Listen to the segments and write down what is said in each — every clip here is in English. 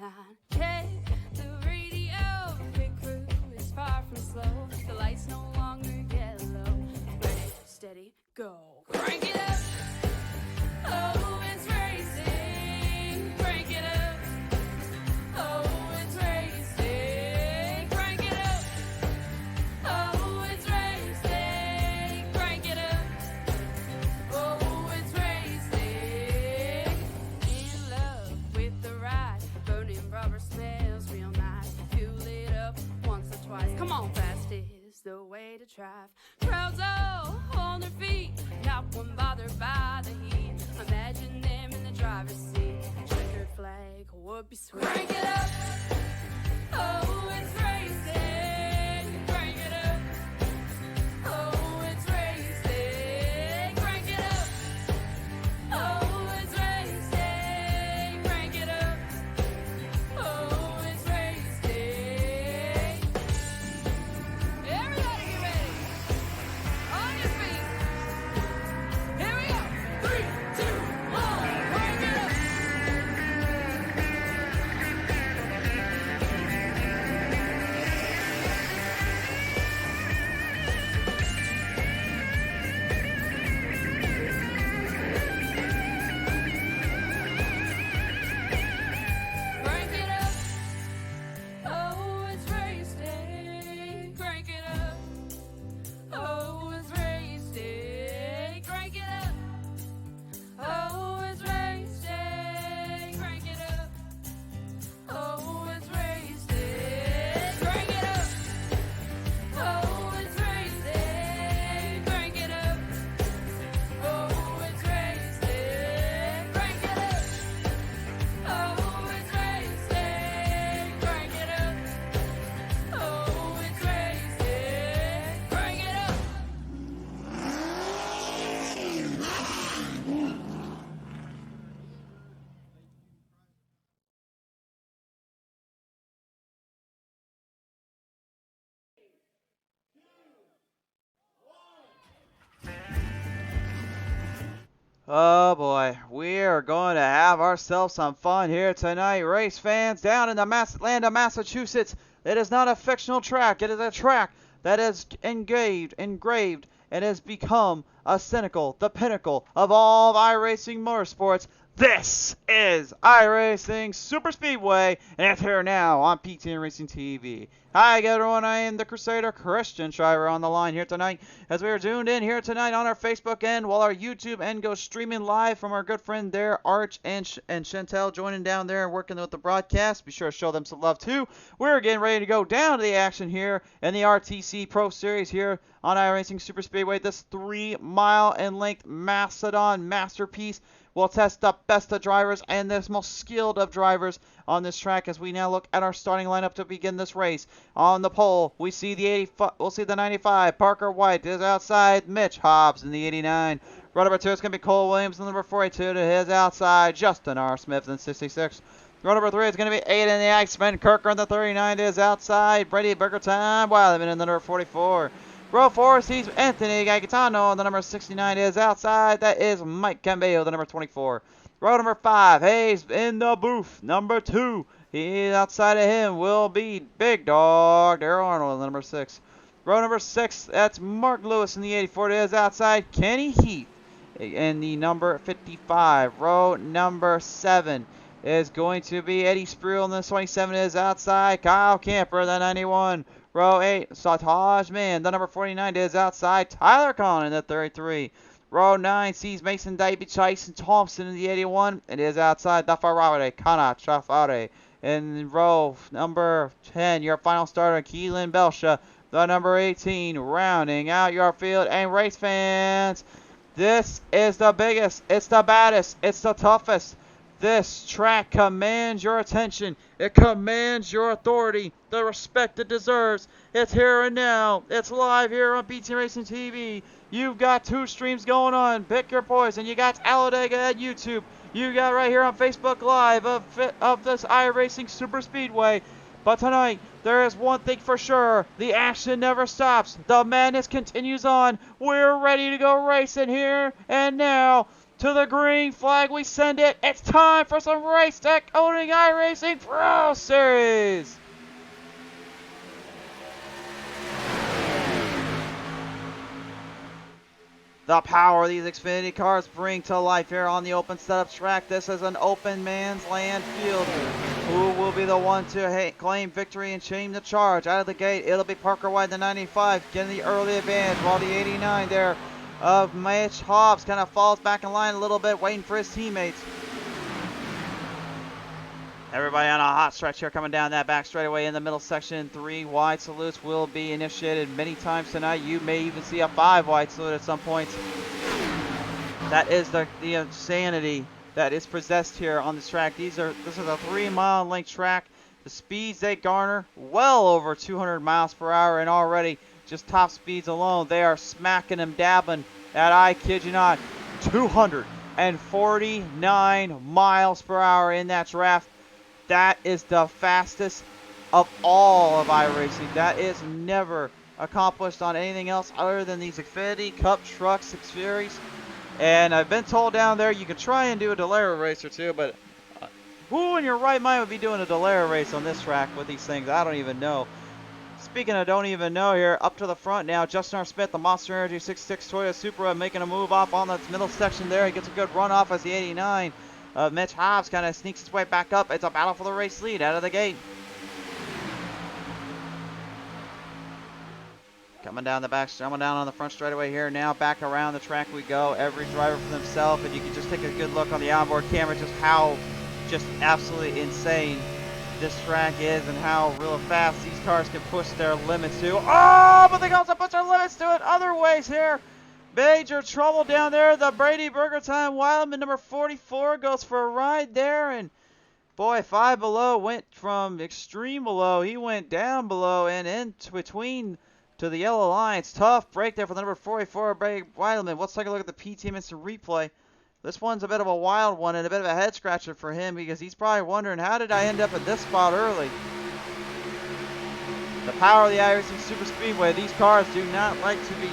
line. Check the radio, pit crew is far from slow. The lights no longer yellow. Ready, steady, go. Crank it up. Oh, it's racing. Crank it up. Oh, it's racing. Crank it up. Oh, it's racing. Crank it up. Oh, it's racing. In love with the ride. Burning rubber smells real nice. Fuel it up once or twice. Come on, fast is the way to drive. Crowds all on their feet, not one bothered by the heat. Imagine them in the driver's seat. Checkered flag would be sweet. Crank it up. Oh, it's racing. Crank it up. Oh, it's racing. Crank it up. Oh, it's racing. Crank it up. Oh, it's racing. Everybody get ready. On your feet. Here we go. 3, 2, 1. Crank it up. Crank it up. Oh, it's race day. Crank it up. Oh, it's race day. Crank it up. Oh, it's race day. Crank it up. Oh, it's race day. Crank it up. Oh, it's race day. Crank it up. Oh, it's race day. Crank it up. Oh, it's race day. Crank it up. Oh, it's race day. Crank it up. Oh boy, we are going to have ourselves some fun here tonight, race fans, down in the land of Massachusetts. It is not a fictional track, it is a track that is engraved, and has become the pinnacle of all of iRacing motorsports. This is iRacing Superspeedway, and it's here now on PTM Racing TV. Hi everyone, I am the Crusader Christian Shriver on the line here tonight, as we are tuned in here tonight on our Facebook end, while our YouTube end goes streaming live from our good friend there, Arch and Chantel, joining down there and working with the broadcast. Be sure to show them some love too. We're getting ready to go down to the action here in the RTC Pro Series here on iRacing Superspeedway. This 3-mile in length Macedon masterpiece will test the best of drivers and the most skilled of drivers on this track, as we now look at our starting lineup to begin this race. On the pole, we see the 95. Parker White is outside. Mitch Hobbs in the 89. Row number 2 is going to be Cole Williams in the number 42 to his outside. Justin R. Smith in 66. Row number 3 is going to be Aiden the Iceman. Kirker in the 39 to his outside. Brady Burger-Time Wildman in the number 44. Row 4 sees Anthony Gaetano on the number 69 is outside. That is Mike Cambeo, the number 24. Row number 5, Hayes in the booth, number 2. He's outside of him will be Big Dog Darrell Arnold, the number 6. Row number 6, that's Mark Lewis in the 84 is outside. Kenny Heath in the number 55. Row number 7 is going to be Eddie Sproul in the 27 is outside. Kyle Camper, the 91. Row 8, Sautage Man, the number 49 is outside. Tyler Conn in the 33. Row 9 sees Mason Davey, Tyson Thompson in the 81. It is outside the Ferrari, Kana Chafare. In row number 10, your final starter, Keelan Belsha, the number 18, rounding out your field. And race fans, this is the biggest, it's the baddest, it's the toughest. This track commands your attention. It commands your authority, the respect it deserves. It's here and now. It's live here on PTM Racing TV. You've got 2 streams going on. Pick your poison. You got Talladega at YouTube. You got right here on Facebook Live of this iRacing Superspeedway. But tonight, there is one thing for sure. The action never stops. The madness continues on. We're ready to go racing here and now. to the green flag. We send it. It's time for some race tech owning iRacing Pro Series. The power these Xfinity cars bring to life here on the open setup track. This is an open man's land field. Who will be the one to claim victory and change the charge? Out of the gate, it'll be Parker White, the 95, getting the early advantage, while the 89 there of Mitch Hobbs kind of falls back in line a little bit, waiting for his teammates. Everybody on a hot stretch here coming down that back straightaway in the middle section. 3 wide salutes will be initiated many times tonight. You may even see a 5 wide salute at some points. That is the insanity that is possessed here on this track. This is a 3-mile length track. The speeds they garner well over 200 miles per hour, and already just top speeds alone, they are smacking them, dabbing at, I kid you not, 249 miles per hour in that draft. That is the fastest of all of iRacing. That is never accomplished on anything else other than these Xfinity Cup Trucks Series. And I've been told down there you can try and do a Dallara race or two, but who in your right mind would be doing a Dallara race on this track with these things? I don't even know. Speaking of don't even know here, up to the front now, Justin R. Smith, the Monster Energy 66 Toyota Supra, making a move off on the middle section there. He gets a good run off as the 89. Mitch Hobbs kind of sneaks his way back up. It's a battle for the race lead out of the gate. Coming down the back, coming down on the front straightaway here now. Back around the track we go. Every driver for themselves, and you can just take a good look on the onboard camera just how just absolutely insane this track is and how real fast these cars can push their limits to. Oh, but they can also push their limits to it other ways here. Major trouble down there. The Brady Burger Time Wildman number 44 goes for a ride there, and boy, 5 Below went from extreme below. He went down below and in between to the yellow line. It's tough break there for the number 44 Brady Wildman. Let's take a look at the PTM Instant Replay. This one's a bit of a wild one and a bit of a head scratcher for him because he's probably wondering, how did I end up at this spot early? The power of the iRacing Superspeedway. These cars do not like to be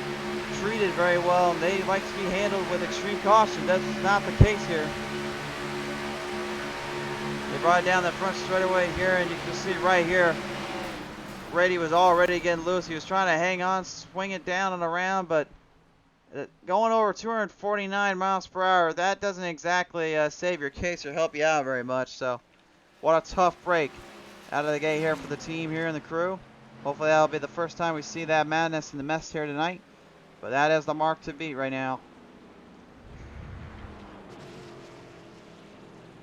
treated very well, and they like to be handled with extreme caution. That's not the case here. They brought it down the front straightaway here, and you can see right here, Brady was already getting loose. He was trying to hang on, swing it down and around, but going over 249 miles per hour, that doesn't exactly save your case or help you out very much. So, what a tough break out of the gate here for the team here and the crew. Hopefully that'll be the first time we see that madness in the mess here tonight. But that is the mark to beat right now.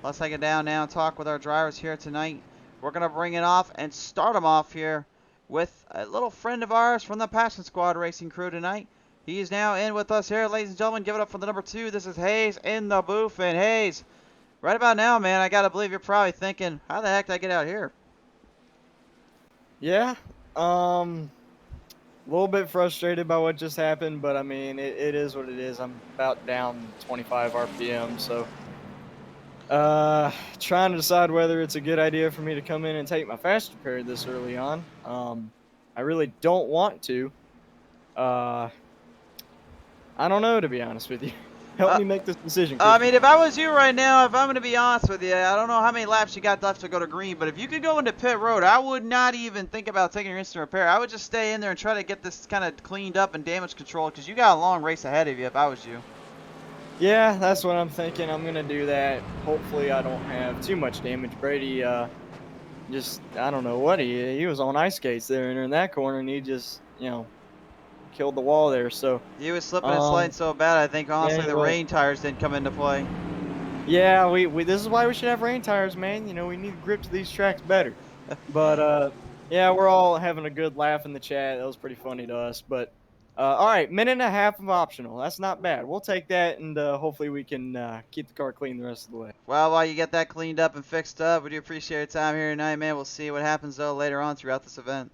Let's take it down now and talk with our drivers here tonight. We're going to bring it off and start them off here with a little friend of ours from the Passion Squad Racing crew tonight. He is now in with us here, ladies and gentlemen. Give it up for the number 2. This is Hayes in the booth. And Hayes, right about now, man, I got to believe you're probably thinking, how the heck did I get out here? Yeah, a little bit frustrated by what just happened, but I mean, it is what it is. I'm about down 25 RPM, so trying to decide whether it's a good idea for me to come in and take my fast repair this early on. I really don't want to. I don't know, to be honest with you. Help me make this decision, Chris. I mean, if I was you right now, if I'm going to be honest with you, I don't know how many laps you got left to go to green, but if you could go into pit road, I would not even think about taking your instant repair. I would just stay in there and try to get this kind of cleaned up and damage controlled, because you got a long race ahead of you if I was you. Yeah, that's what I'm thinking. I'm going to do that. Hopefully I don't have too much damage. Brady, just, I don't know what he was on ice skates there in that corner, and he just, you know, killed the wall there. So he was slipping and sliding so bad, I think honestly yeah, the rain tires didn't come into play. Yeah, we this is why we should have rain tires, man. You know, we need to grip to these tracks better. But yeah, we're all having a good laugh in the chat. That was pretty funny to us. But all right, minute and a half of optional. That's not bad. We'll take that, and hopefully we can keep the car clean the rest of the way. Well, while you get that cleaned up and fixed up, we do appreciate your time here tonight, man. We'll see what happens though later on throughout this event.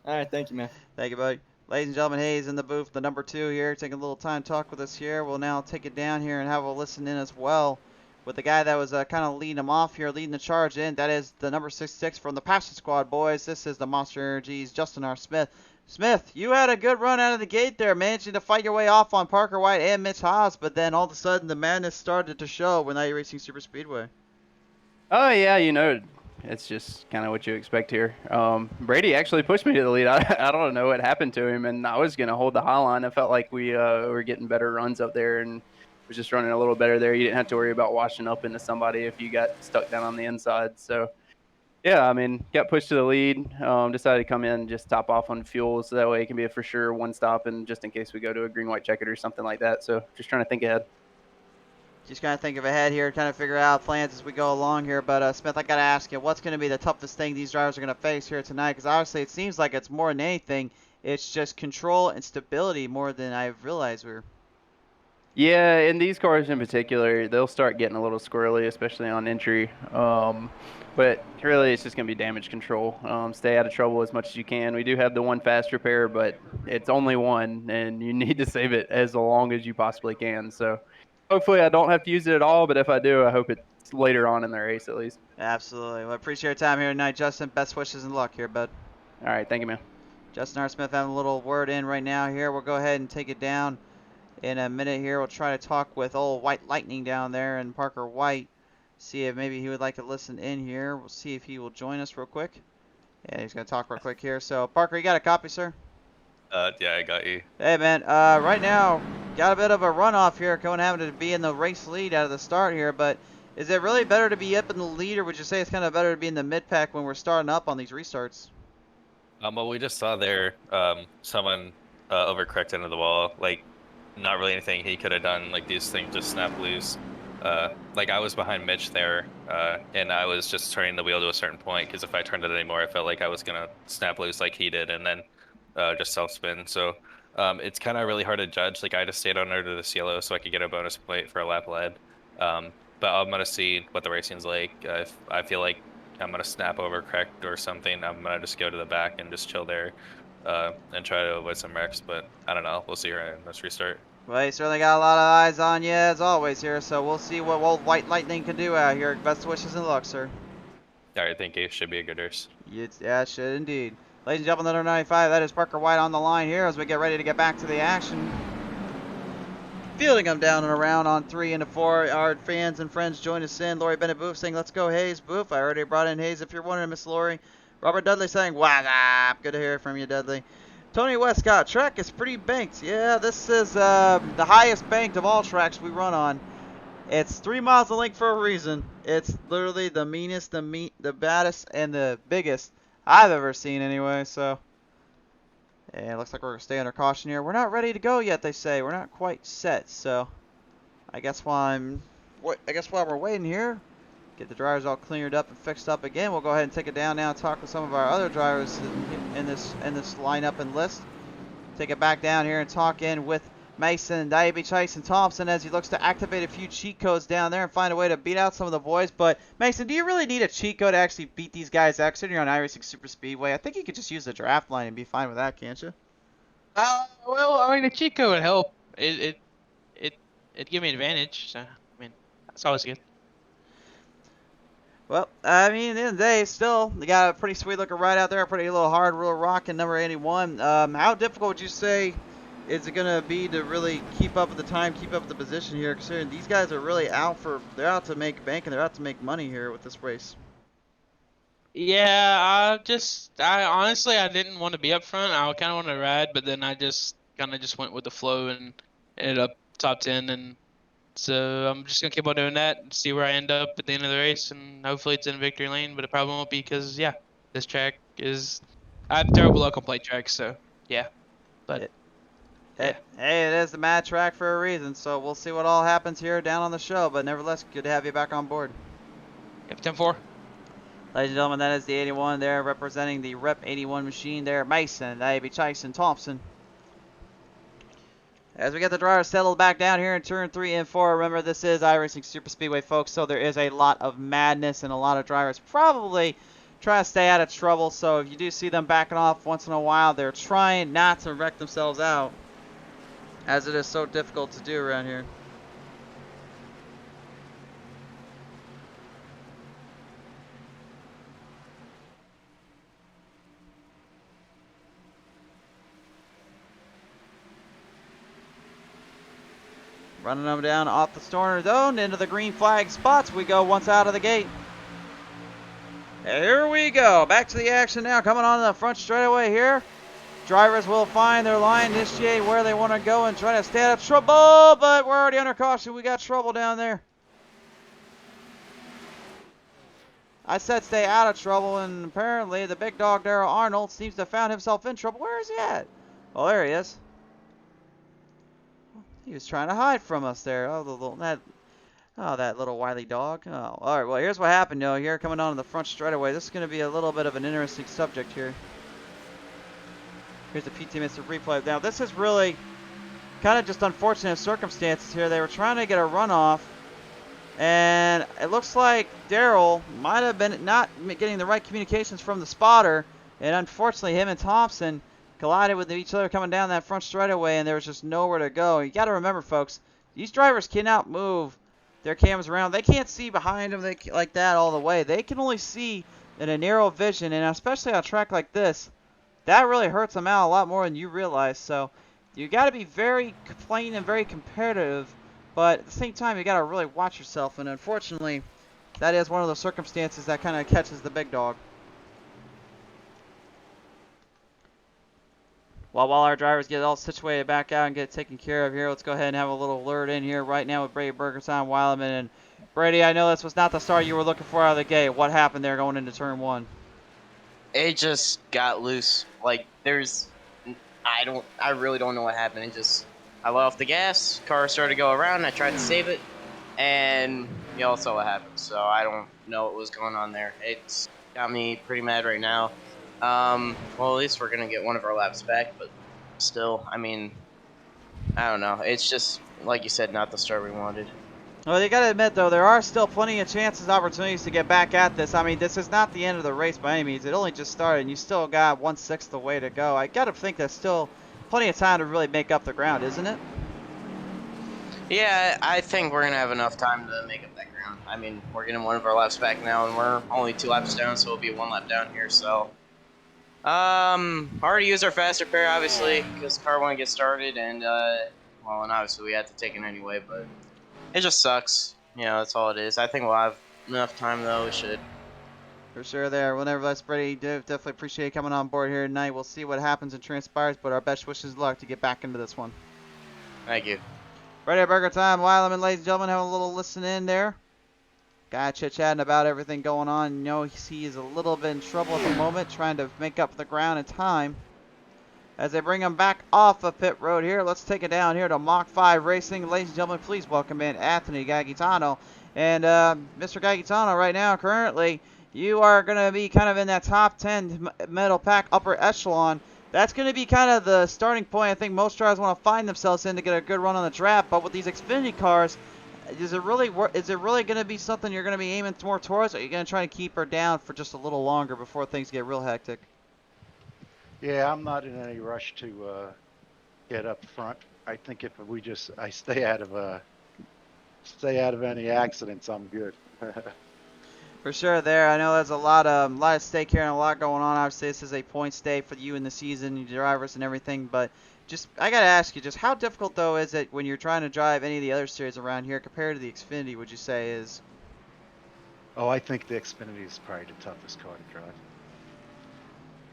All right, thank you, man. Thank you, buddy. Ladies and gentlemen, Hayes in the booth, the number 2 here, taking a little time to talk with us here. We'll now take it down here and have a listen in as well with the guy that was kind of leading him off here, leading the charge in. That is the number 66 from the Passion Squad boys. This is the Monster Energies, Justin R. Smith. Smith, you had a good run out of the gate there, managing to fight your way off on Parker White and Mitch Haas, but then all of a sudden the madness started to show when iRacing Superspeedway. Oh yeah, it's just kind of what you expect here. Brady actually pushed me to the lead. I don't know what happened to him, and I was gonna hold the high line. I felt like we were getting better runs up there, and was just running a little better there. You didn't have to worry about washing up into somebody if you got stuck down on the inside. So yeah, I mean, got pushed to the lead. Decided to come in and just top off on fuel, so that way it can be a for sure one stop, and just in case we go to a green white checkered or something like that. So just trying to think ahead. Just kind of think of ahead here, kind of figure out plans as we go along here. But Smith, I got to ask you, what's going to be the toughest thing these drivers are going to face here tonight? Because obviously it seems like it's more than anything, it's just control and stability more than I realized we were. Yeah, in these cars in particular, they'll start getting a little squirrely, especially on entry. But really, it's just going to be damage control. Stay out of trouble as much as you can. We do have the one fast repair, but it's only one, and you need to save it as long as you possibly can. So hopefully I don't have to use it at all, but if I do, I hope it's later on in the race at least. Absolutely. Well, I appreciate your time here tonight, Justin. Best wishes and luck here, bud. All right, thank you, man. Justin R. Smith having a little word in right now here. We'll go ahead and take it down in a minute here. We'll try to talk with old White Lightning down there and Parker White. See if maybe he would like to listen in here. We'll see if he will join us real quick. Yeah, he's going to talk real quick here. So, Parker, you got a copy, sir? Yeah, I got you. Hey, man. Right now, got a bit of a runoff here. Cohen having to be in the race lead out of the start here. But is it really better to be up in the lead, or would you say it's kind of better to be in the mid-pack when we're starting up on these restarts? Well, we just saw there someone overcorrect into the wall. Like, not really anything he could have done. Like, these things just snap loose. Like, I was behind Mitch there, and I was just turning the wheel to a certain point, because if I turned it anymore, I felt like I was going to snap loose like he did, and then just self-spin. So it's kind of really hard to judge. Like, I just stayed under this yellow so I could get a bonus point for a lap led. But I'm going to see what the racing's like. If I feel like I'm going to snap over correct or something, I'm going to just go to the back and just chill there and try to avoid some wrecks. But I don't know. We'll see here in this restart. Well, you certainly got a lot of eyes on you as always here, so we'll see what old White Lightning can do out here. Best wishes and luck, sir. All right, thank you. Should be a good race. Yeah, it should indeed. Ladies and gentlemen, number 95, that is Parker White on the line here as we get ready to get back to the action. Fielding them down and around on 3 and 4. Our fans and friends join us in. Lori Bennett Booth saying, let's go Hayes. Booth, I already brought in Hayes if you're wondering, Miss Lori. Robert Dudley saying, what's up? Good to hear from you, Dudley. Tony Westcott, track is pretty banked. Yeah, this is the highest banked of all tracks we run on. It's 3 miles in length for a reason. It's literally the meanest, the baddest, and the biggest I've ever seen anyway, so. And it looks like we're going to stay under caution here. We're not ready to go yet, they say. We're not quite set, so. I guess while we're waiting here, get the drivers all cleared up and fixed up again, we'll go ahead and take it down now and talk with some of our other drivers in this lineup and list. Take it back down here and talk in with Mason, Diaby, Chase, and Thompson as he looks to activate a few cheat codes down there and find a way to beat out some of the boys. But Mason, do you really need a cheat code to actually beat these guys out? Considering you're on iRacing Superspeedway, I think you could just use the draft line and be fine with that, can't you? Well, I mean, a cheat code would help. It'd give me an advantage. So, I mean, that's always good. Well, I mean, at the end of the day, still, they got a pretty sweet looking ride out there, a pretty little hard, real rocking number 81. How difficult would you say is it going to be to really keep up with the time, keep up with the position here, considering these guys are really they're out to make bank and they're out to make money here with this race? Yeah, I honestly, I didn't want to be up front. I kind of wanted to ride, but then I just kind of just went with the flow and ended up top 10. And so I'm just going to keep on doing that and see where I end up at the end of the race. And hopefully it's in victory lane, but it probably won't be because, yeah, this track I have terrible luck on plate tracks, so yeah. But Hey, it is the mad track for a reason, so we'll see what all happens here down on the show. But nevertheless, good to have you back on board. Yep, 10-4. Ladies and gentlemen, that is the 81 there, representing the Rep 81 machine there. Mason, that'd be Chase and Thompson. As we get the drivers settled back down here in turn 3 and 4, remember this is iRacing Superspeedway, folks, so there is a lot of madness and a lot of drivers probably trying to stay out of trouble. So if you do see them backing off once in a while, they're trying not to wreck themselves out, as it is so difficult to do around here. Running them down off the starter zone into the green flag spots. We go once out of the gate. Here we go. Back to the action now. Coming on the front straightaway here. Drivers will find their line, initiate where they want to go, and try to stay out of trouble. But we're already under caution. We got trouble down there. I said stay out of trouble, and apparently the big dog Daryl Arnold seems to have found himself in trouble. Where is he at? Oh, there he is. He was trying to hide from us there. Oh, that little wily dog. Oh, all right. Well, here's what happened, though. Here, coming on the front straightaway. This is going to be a little bit of an interesting subject here. Here's the PTM replay. Now, this is really kind of just unfortunate circumstances here. They were trying to get a runoff, and it looks like Daryl might have been not getting the right communications from the spotter, and unfortunately, him and Thompson collided with each other coming down that front straightaway, and there was just nowhere to go. You got to remember, folks, these drivers cannot move their cameras around. They can't see behind them like that all the way. They can only see in a narrow vision, and especially on a track like this, that really hurts them out a lot more than you realize. So you got to be very plain and very competitive, but at the same time, you got to really watch yourself, and unfortunately, that is one of the circumstances that kind of catches the big dog. While our drivers get all situated back out and get it taken care of here, let's go ahead and have a little alert in here right now with Brady Burgerstein, Weileman. And Brady, I know this was not the start you were looking for out of the gate. What happened there going into turn one? It just got loose. Like, I really don't know what happened. I let off the gas, car started to go around, I tried to save it, and y'all saw what happened. So I don't know what was going on there. It's got me pretty mad right now. Well, at least we're going to get one of our laps back, but still, I mean, I don't know. It's just, like you said, not the start we wanted. Well, you got to admit, though, there are still plenty of chances, opportunities to get back at this. I mean, this is not the end of the race by any means. It only just started, and you still got 1/6 the way to go. I got to think there's still plenty of time to really make up the ground, isn't it? Yeah, I think we're going to have enough time to make up that ground. I mean, we're getting one of our laps back now, and we're only 2 laps down, so it'll be 1 lap down here, so... hard to use our faster pair, obviously, because the car won't get started, and, well, and obviously we had to take it anyway, but it just sucks. You know, that's all it is. I think we'll have enough time, though. We should. For sure there. Well, nevertheless, Brady, definitely appreciate you coming on board here tonight. We'll see what happens and transpires, but our best wishes of luck to get back into this one. Thank you. Brady Burger time, Weileman, ladies and gentlemen, have a little listen in there. Guy chit-chatting about everything going on. You know, he is a little bit in trouble at the moment, trying to make up the ground in time. As they bring him back off of pit road here, let's take it down here to Mach 5 Racing. Ladies and gentlemen, please welcome in Anthony Gagitano. And Mr. Gagitano, right now, currently, you are going to be kind of in that top 10 medal pack upper echelon. That's going to be kind of the starting point I think most drivers want to find themselves in to get a good run on the draft. But with these Xfinity cars, is it really going to be something you're going to be aiming more towards, or are you going to try to keep her down for just a little longer before things get real hectic? Yeah, I'm not in any rush to get up front. I think if I stay out of any accidents, I'm good. For sure there. I know there's a lot of stake here and a lot going on. Obviously, this is a point stay for you in the season, your drivers and everything, but just I got to ask you, just how difficult, though, is it when you're trying to drive any of the other series around here compared to the Xfinity, would you say is? Oh, I think the Xfinity is probably the toughest car to drive.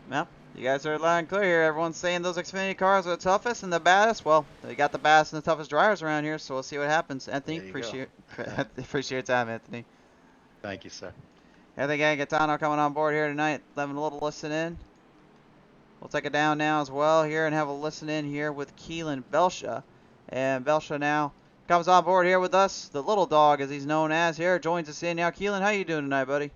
Well, you guys are loud and clear here. Everyone's saying those Xfinity cars are the toughest and the baddest. Well, they got the baddest and the toughest drivers around here, so we'll see what happens. Anthony, appreciate your time, Anthony. Thank you, sir. Anthony Gagitano coming on board here tonight, having a little listen in. We'll take it down now as well here and have a listen in here with Keelan Belsha. And Belsha now comes on board here with us. The little dog, as he's known as here, joins us in now. Keelan, how you doing tonight, buddy?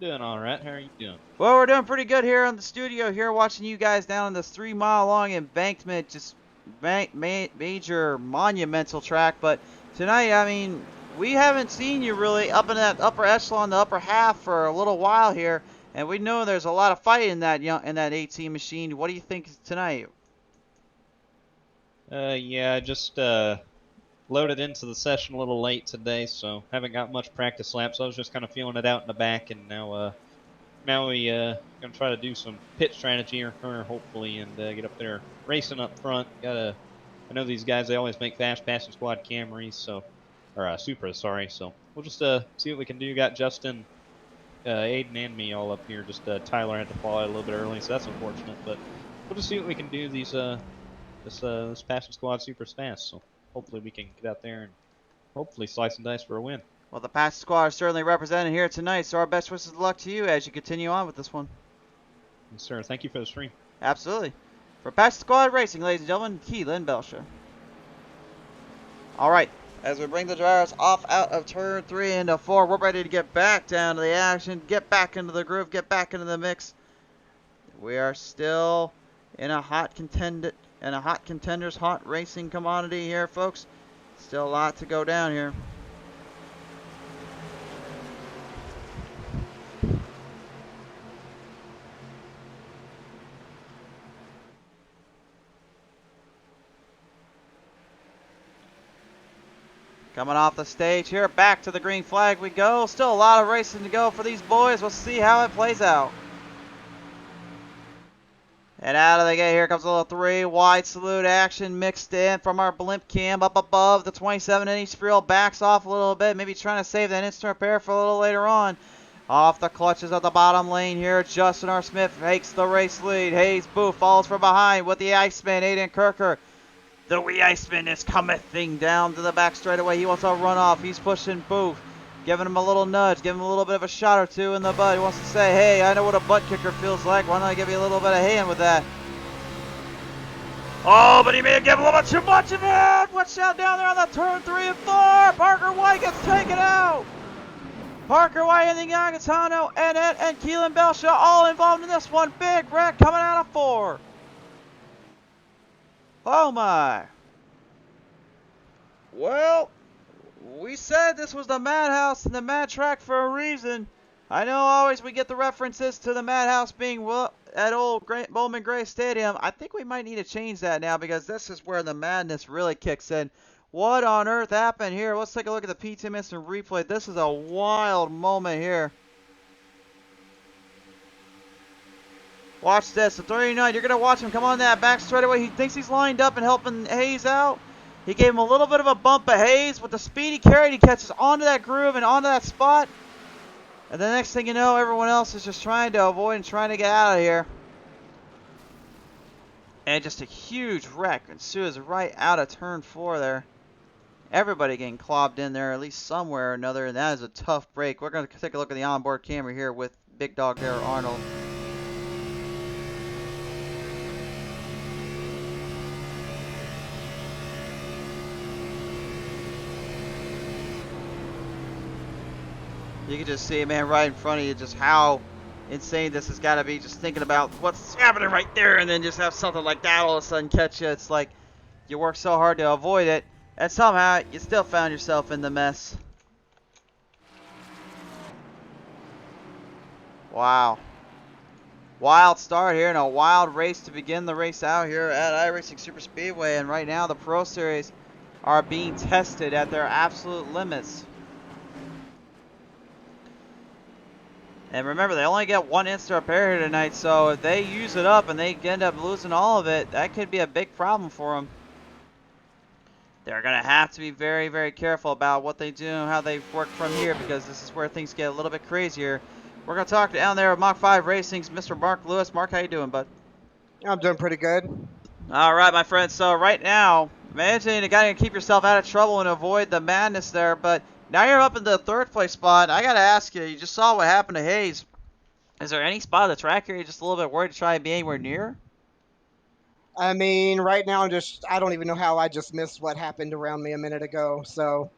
Doing all right. How are you doing? Well, we're doing pretty good here in the studio here, watching you guys down on this 3-mile-long embankment, just major monumental track. But tonight, I mean, we haven't seen you really up in that upper echelon, the upper half, for a little while here. And we know there's a lot of fight in that 18 machine. What do you think tonight? Yeah, I just loaded into the session a little late today, so haven't got much practice laps. So I was just kind of feeling it out in the back, and now we gonna try to do some pit strategy here, hopefully, and get up there racing up front. Got a I know these guys, they always make fast passing squad Camrys, so, or Supras, sorry. So we'll just see what we can do. Got Justin, Aiden, and me all up here. Just Tyler had to fall out a little bit early, so that's unfortunate. But we'll just see what we can do. This passing squad Supers fast. So hopefully we can get out there and hopefully slice and dice for a win. Well, the Pass Squad is certainly represented here tonight, so our best wishes of luck to you as you continue on with this one. Yes, sir. Thank you for the stream. Absolutely. For Pass Squad Racing, ladies and gentlemen, Keelan Belsha. All right, as we bring the drivers off out of turn 3 into 4, we're ready to get back down to the action, get back into the groove, get back into the mix. We are still in a hot contenders, hot racing commodity here, folks. Still a lot to go down here. Coming off the stage here, back to the green flag we go. Still a lot of racing to go for these boys. We'll see how it plays out. And out of the gate, here comes a little 3-wide salute action mixed in from our blimp cam up above the 27-inch reel. Backs off a little bit, maybe trying to save that instant repair for a little later on. Off the clutches of the bottom lane here, Justin R. Smith takes the race lead. Hayes Booth follows from behind with the Iceman, Aiden Kirker. The wee Iceman is coming down to the back straightaway. He wants to run off. He's pushing Booth, giving him a little nudge, giving him a little bit of a shot or two in the butt. He wants to say, hey, I know what a butt kicker feels like. Why don't I give you a little bit of hand with that? Oh, but he may have given a little bit too much of it. Watch out down there on the turn 3 and 4. Parker White gets taken out. Parker White and the Yagatano and Keelan Belsha all involved in this one. Big wreck coming out of 4. Oh my. Well, we said this was the Madhouse and the Mad Track for a reason. I know always we get the references to the Madhouse being at old Bowman Gray Stadium. I think we might need to change that now because this is where the madness really kicks in. What on earth happened here? Let's take a look at the PTM Instant Replay. This is a wild moment here. Watch this, the 39, you're going to watch him come on that back straightaway. He thinks he's lined up and helping Hayes out. He gave him a little bit of a bump, but Hayes, with the speed he carried, he catches onto that groove and onto that spot. And the next thing you know, everyone else is just trying to avoid and trying to get out of here. And just a huge wreck ensues right out of turn 4 there. Everybody getting clobbed in there, at least somewhere or another, and that is a tough break. We're going to take a look at the onboard camera here with Big Dog there, Arnold. You can just see, man, right in front of you, just how insane this has got to be. Just thinking about what's happening right there, and then just have something like that all of a sudden catch you. It's like you work so hard to avoid it, and somehow you still found yourself in the mess. Wow. Wild start here and a wild race to begin the race out here at iRacing Superspeedway. And right now the Pro Series are being tested at their absolute limits. And remember, they only get one instant repair here tonight, so if they use it up and they end up losing all of it, that could be a big problem for them. They're going to have to be very, very careful about what they do and how they work from here, because this is where things get a little bit crazier. We're going to talk down there with Mach 5 Racing's Mr. Mark Lewis. Mark, how you doing, bud? I'm doing pretty good. All right, my friend. So right now, imagine you got to keep yourself out of trouble and avoid the madness there, but now you're up in the 3rd place spot. I got to ask you, you just saw what happened to Hayes. Is there any spot of the track here you're just a little bit worried to try and be anywhere near? I mean, right now I don't even know how I just missed what happened around me a minute ago. So,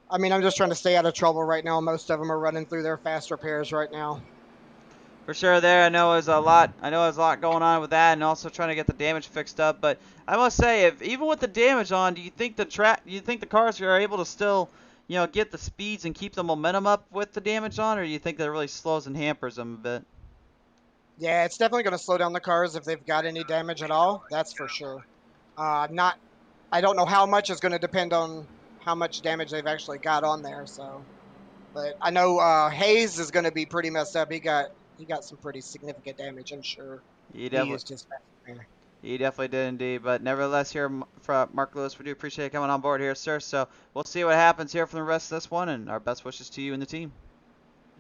I mean, I'm just trying to stay out of trouble right now. Most of them are running through their fast repairs right now. For sure there, I know there's a lot going on with that, and also trying to get the damage fixed up. But I must say, if even with the damage on, do you think the cars are able to still, get the speeds and keep the momentum up with the damage on, or do you think that really slows and hampers them a bit? Yeah, it's definitely going to slow down the cars if they've got any damage at all. That's for sure. I don't know how much is going to depend on how much damage they've actually got on there. So, but I know Hayes is going to be pretty messed up. He got some pretty significant damage, I'm sure. He definitely. Used his fast repair. He definitely did indeed, but nevertheless here from Mark Lewis, we do appreciate you coming on board here, sir. So we'll see what happens here from the rest of this one, and our best wishes to you and the team.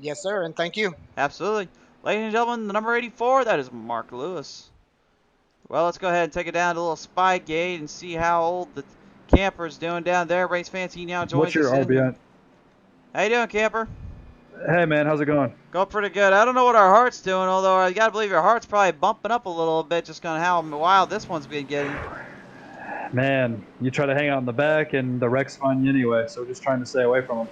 Yes, sir, and thank you. Absolutely. Ladies and gentlemen, the number 84, that is Mark Lewis. Well, let's go ahead and take it down to a little spy gate and see how old the camper's doing down there. Race Fancy now joins What's your us in here. RBI? How you doing, camper? Hey man, how's it going? Going pretty good. I don't know what our heart's doing, although I gotta believe your heart's probably bumping up a little bit just on how wild this one's been getting. Man, you try to hang out in the back and the wrecks find you anyway, so we're just trying to stay away from them.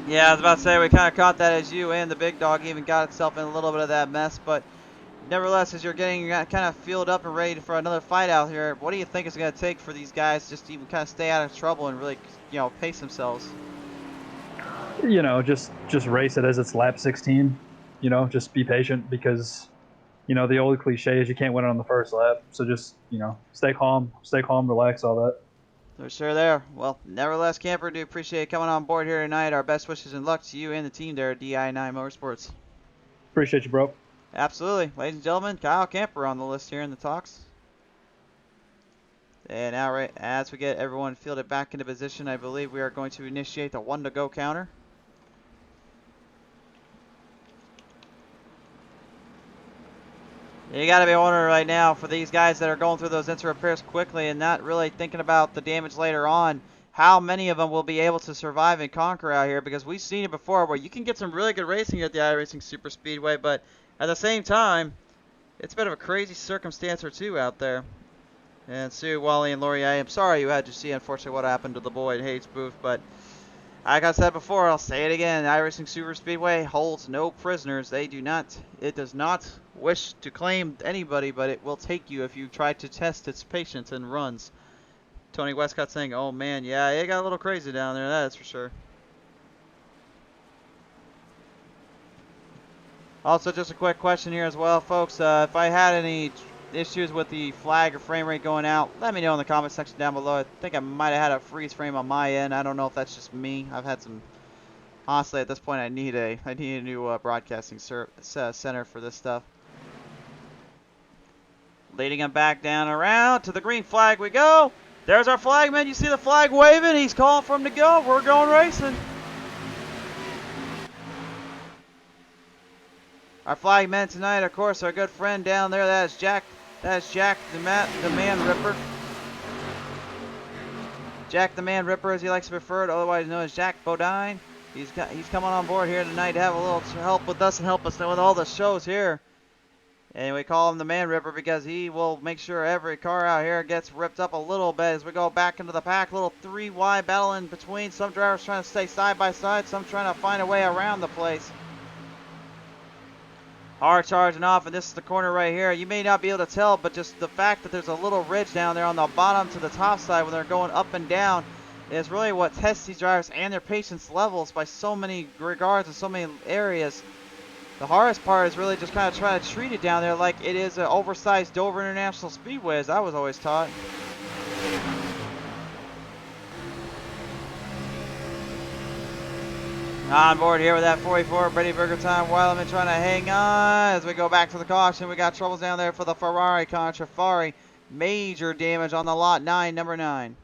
Yeah, I was about to say we kind of caught that as you and the big dog even got itself in a little bit of that mess, but nevertheless, as you're getting kind of fueled up and ready for another fight out here, what do you think it's going to take for these guys just to even kind of stay out of trouble and really, pace themselves? You know, just race it as it's lap 16. You know, just be patient because, the old cliche is you can't win it on the first lap. So just, stay calm, relax, all that. For sure there. Well, nevertheless, camper, do appreciate you coming on board here tonight. Our best wishes and luck to you and the team there at DI9 Motorsports. Appreciate you, bro. Absolutely. Ladies and gentlemen, Kyle Camper on the list here in the talks. And now, right as we get everyone fielded back into position, I believe we are going to initiate the 1-to-go counter. You got to be wondering right now for these guys that are going through those instant repairs quickly and not really thinking about the damage later on, how many of them will be able to survive and conquer out here, because we've seen it before where you can get some really good racing at the iRacing Superspeedway, but at the same time, it's a bit of a crazy circumstance or two out there. And Sue, Wally, and Lori, I am sorry you had to see, unfortunately, what happened to the boy at Hayes booth, but like I said before, I'll say it again, iRacing Superspeedway holds no prisoners. It does not wish to claim anybody, but it will take you if you try to test its patience and runs. Tony Westcott saying, oh man, yeah, it got a little crazy down there, that's for sure. Also, just a quick question here as well, folks. If I had any issues with the flag or frame rate going out, let me know in the comment section down below. I think I might have had a freeze frame on my end. I don't know if that's just me. I've had some. Honestly, at this point, I need a new broadcasting center for this stuff. Leading him back down around to the green flag we go. There's our flagman. You see the flag waving? He's calling for him to go. We're going racing. Our flagman tonight, of course, our good friend down there. That is Jack. That is Jack the Man Ripper. Jack the Man Ripper, as he likes to be referred, otherwise known as Jack Bodine. He's coming on board here tonight to have a little help with us and help us with all the shows here. And we call him the Man Ripper because he will make sure every car out here gets ripped up a little bit as we go back into the pack. Little 3 wide battle in between. Some drivers trying to stay side by side, some trying to find a way around the place. Hard charging off, and this is the corner right here. You may not be able to tell, but just the fact that there's a little ridge down there on the bottom to the top side when they're going up and down is really what tests these drivers and their patience levels by so many regards and so many areas. The hardest part is really just kind of trying to treat it down there like it is an oversized Dover International Speedway, as I was always taught. On board here with that 44, Brady Burger Time, Weileman trying to hang on as we go back to the caution. We got troubles down there for the Ferrari Contrafari. Major damage on the lot 9, number 9.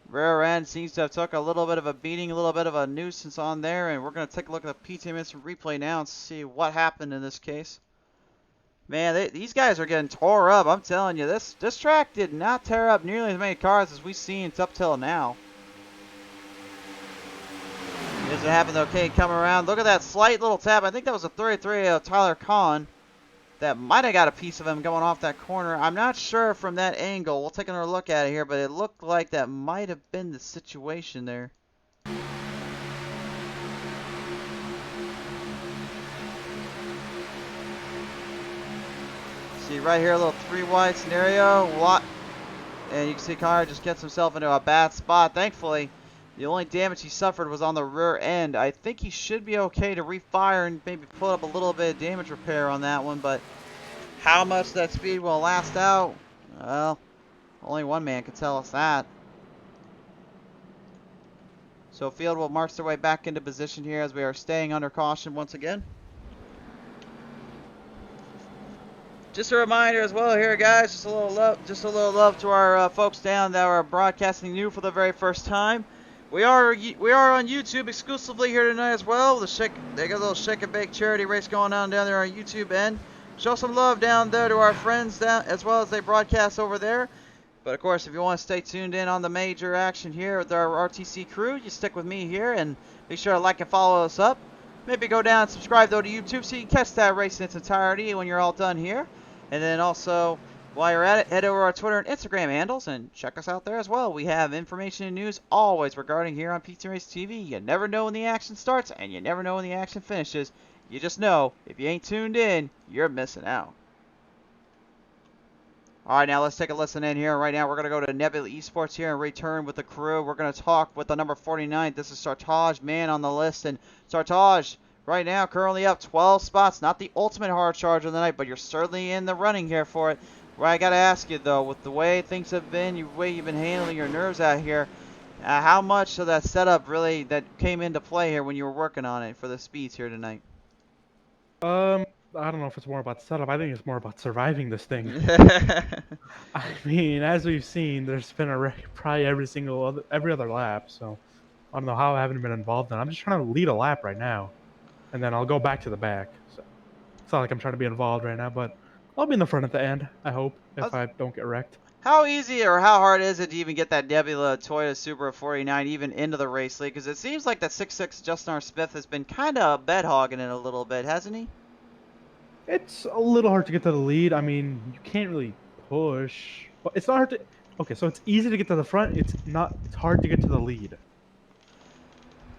Rear end seems to have took a little bit of a beating, a little bit of a nuisance on there, and we're going to take a look at the PTM instant replay now and see what happened in this case. Man, these guys are getting tore up. I'm telling you, this track did not tear up nearly as many cars as we've seen up till now. Does it happen? Okay, come around. Look at that slight little tap. I think that was a 33 of Tyler Kahn. That might have got a piece of him going off that corner. I'm not sure from that angle. We'll take another look at it here, but it looked like that might have been the situation there. See right here, a little 3 wide scenario. And you can see Connor just gets himself into a bad spot. Thankfully, the only damage he suffered was on the rear end. I think he should be okay to refire and maybe put up a little bit of damage repair on that one, but how much that speed will last out, well, only one man can tell us that. So field will march their way back into position here as we are staying under caution once again. Just a reminder as well here, guys. Just a little love to our folks down that are broadcasting new for the very first time. We are on YouTube exclusively here tonight as well. They got a little shake and bake charity race going on down there on YouTube end. Show some love down there to our friends down as well as they broadcast over there. But of course, if you want to stay tuned in on the major action here with our RTC crew, you stick with me here and be sure to like and follow us up. Maybe go down and subscribe though to YouTube so you can catch that race in its entirety when you're all done here. And then also, while you're at it, head over to our Twitter and Instagram handles and check us out there as well. We have information and news always regarding here on PTM Racing TV. You never know when the action starts and you never know when the action finishes. You just know, if you ain't tuned in, you're missing out. Alright, now let's take a listen in here. Right now, we're going to go to Nebula Esports here and return with the crew. We're going to talk with the number 49. This is Sartaj, man on the list. And Sartaj, right now, currently up 12 spots. Not the ultimate hard charge of the night, but you're certainly in the running here for it. Right, I got to ask you, though, with the way things have been, the way you've been handling your nerves out here, how much of that setup really that came into play here when you were working on it for the speeds here tonight? I don't know if it's more about setup. I think it's more about surviving this thing. I mean, as we've seen, there's been a wreck probably every other lap. So I don't know how I haven't been involved in it. I'm just trying to lead a lap right now, and then I'll go back to the back. So it's not like I'm trying to be involved right now, but I'll be in the front at the end. I hope if I don't get wrecked. How easy or how hard is it to even get that Nebula Toyota Supra 49 even into the race league? Because it seems like that 6'6" Justin R. Smith has been kind of bed hogging it a little bit, hasn't he? It's a little hard to get to the lead. I mean, you can't really push. But it's not hard to... Okay, so it's easy to get to the front. It's hard to get to the lead.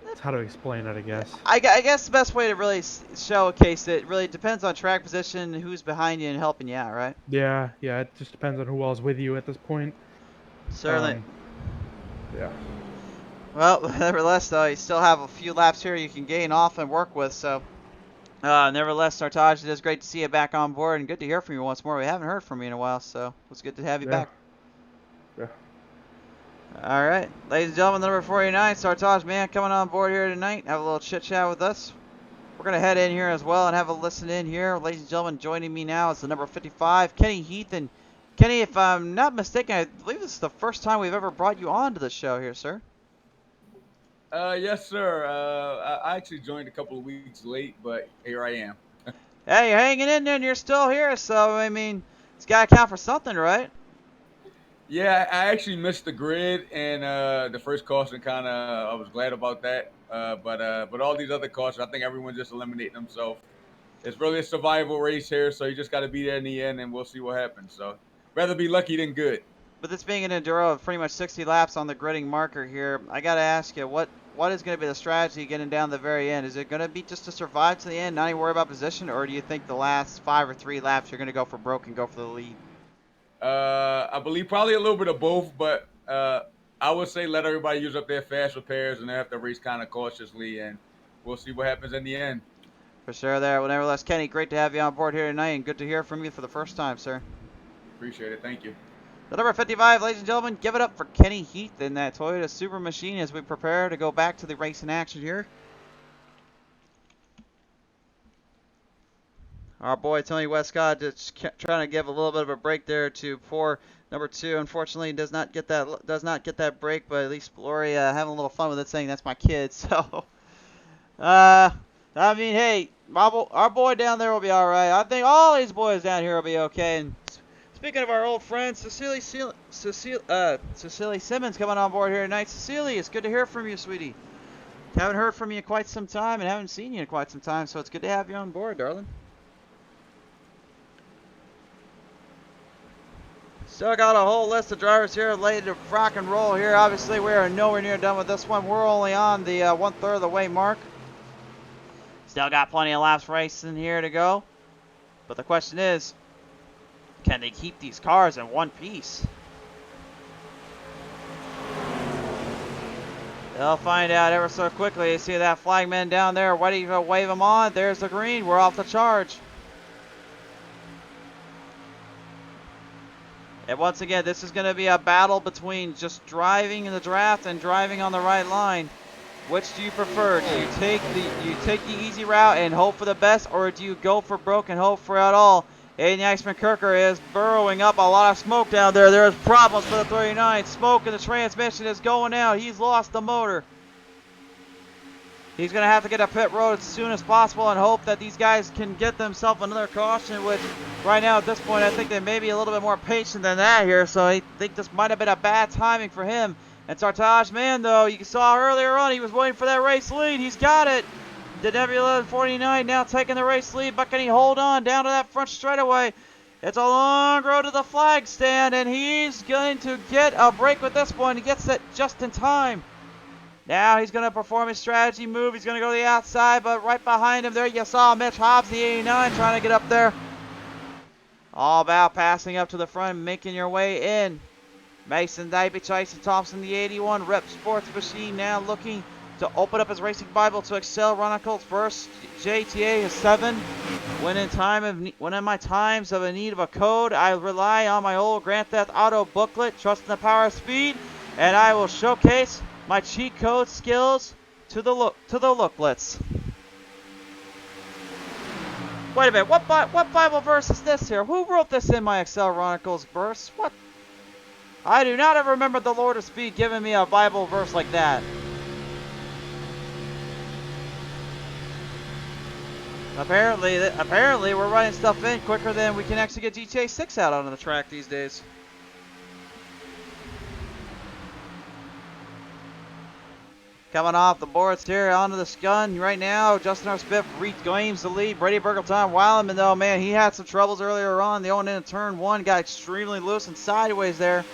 That's how to explain it, I guess. I guess the best way to really showcase it really depends on track position, who's behind you and helping you out, right? Yeah, it just depends on who else with you at this point. Certainly. Yeah. Well, nevertheless, though, you still have a few laps here you can gain off and work with, so... nevertheless, Sartaj, it is great to see you back on board and good to hear from you once more. We haven't heard from you in a while, so it was good to have you back. Yeah. All right, ladies and gentlemen, number 49, Sartaj, man, coming on board here tonight. Have a little chit chat with us. We're gonna head in here as well and have a listen in here, ladies and gentlemen. Joining me now is the number 55, Kenny Heath. And Kenny, if I'm not mistaken, I believe this is the first time we've ever brought you on to the show here, sir. Yes, sir. I actually joined a couple of weeks late, but here I am. Hey, you're hanging in there and you're still here, so, I mean, it's got to count for something, right? Yeah, I actually missed the grid, and the first caution I was glad about that. But all these other cautions, I think everyone's just eliminating themselves. It's really a survival race here, so you just got to be there in the end, and we'll see what happens. So, rather be lucky than good. But this being an enduro of pretty much 60 laps on the gridding marker here, I got to ask you, what is going to be the strategy getting down the very end? Is it going to be just to survive to the end, not even worry about position, or do you think the last 5 or 3 laps you're going to go for broke and go for the lead? I believe probably a little bit of both, but I would say let everybody use up their fast repairs and they have to race kind of cautiously, and we'll see what happens in the end. For sure there. Well, nevertheless, Kenny, great to have you on board here tonight, and good to hear from you for the first time, sir. Appreciate it. Thank you. The number 55, ladies and gentlemen, give it up for Kenny Heath in that Toyota Super Machine as we prepare to go back to the racing action here. Our boy Tony Westcott just trying to give a little bit of a break there to poor number 2. Unfortunately, does not get that break, but at least Gloria having a little fun with it, saying that's my kid. So, I mean, hey, our boy down there will be all right. I think all these boys down here will be okay. And speaking of our old friend, Cecilia Simmons coming on board here tonight. Cecilia, it's good to hear from you, sweetie. Haven't heard from you in quite some time and haven't seen you in quite some time, so it's good to have you on board, darling. Still got a whole list of drivers here ready to rock and roll here. Obviously, we are nowhere near done with this one. We're only on the 1/3 of the way mark. Still got plenty of laps racing here to go. But the question is, can they keep these cars in one piece? They'll find out ever so quickly. You see that flagman down there ready to wave them on. There's the green. We're off the charge. And once again, this is going to be a battle between just driving in the draft and driving on the right line. Which do you prefer? Do you take the easy route and hope for the best, or do you go for broke and hope for it all Aiden Iceman Kirker is burrowing up a lot of smoke down there. There's problems for the 39. Smoke in the transmission is going out. He's lost the motor. He's going to have to get a pit road as soon as possible and hope that these guys can get themselves another caution, which right now at this point I think they may be a little bit more patient than that here, so I think this might have been a bad timing for him. And Sartaj Man, though, you saw earlier on he was waiting for that race lead. He's got it. The Nebula 49 now taking the race lead, but can he hold on down to that front straightaway? It's a long road to the flag stand, and he's going to get a break with this one. He gets it just in time. Now he's going to perform his strategy move. He's going to go to the outside, but right behind him there you saw Mitch Hobbs, the 89, trying to get up there. All about passing up to the front, making your way in. Mason Dybie, Tyson Thompson, the 81, Rep Sports Machine now looking to open up his racing Bible to Excel Chronicles first. JTA is 7. When in my times of a need of a code, I rely on my old Grand Theft Auto booklet, trust in the power of speed, and I will showcase my cheat code skills to the looklets. Wait a minute, what Bible verse is this here? Who wrote this in my Excel Chronicles verse? What? I do not ever remember the Lord of Speed giving me a Bible verse like that. Apparently we're running stuff in quicker than we can actually get GTA 6 out onto the track these days. Coming off the boards here onto the gun right now. Justin R. Smith reclaims the lead. Brady Burgleton Wildman, though, man, he had some troubles earlier on. The 0 into turn 1 got extremely loose and sideways there.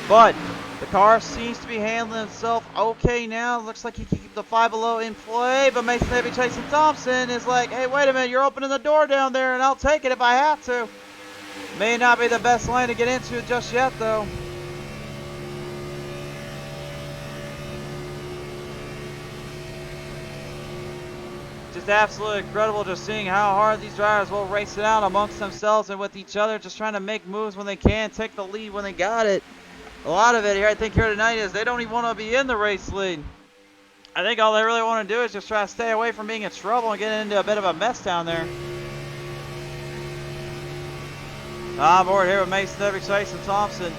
But the car seems to be handling itself okay now. Looks like he can keep the 5 below in play. But Mason Heavy Tyson Thompson is like, hey, wait a minute, you're opening the door down there, and I'll take it if I have to. May not be the best lane to get into just yet, though. Just absolutely incredible just seeing how hard these drivers will race it out amongst themselves and with each other, just trying to make moves when they can, take the lead when they got it. A lot of it here, I think, here tonight is they don't even want to be in the race lead. I think all they really want to do is just try to stay away from being in trouble and get into a bit of a mess down there. On board here with Mason Everett Tyson Thompson,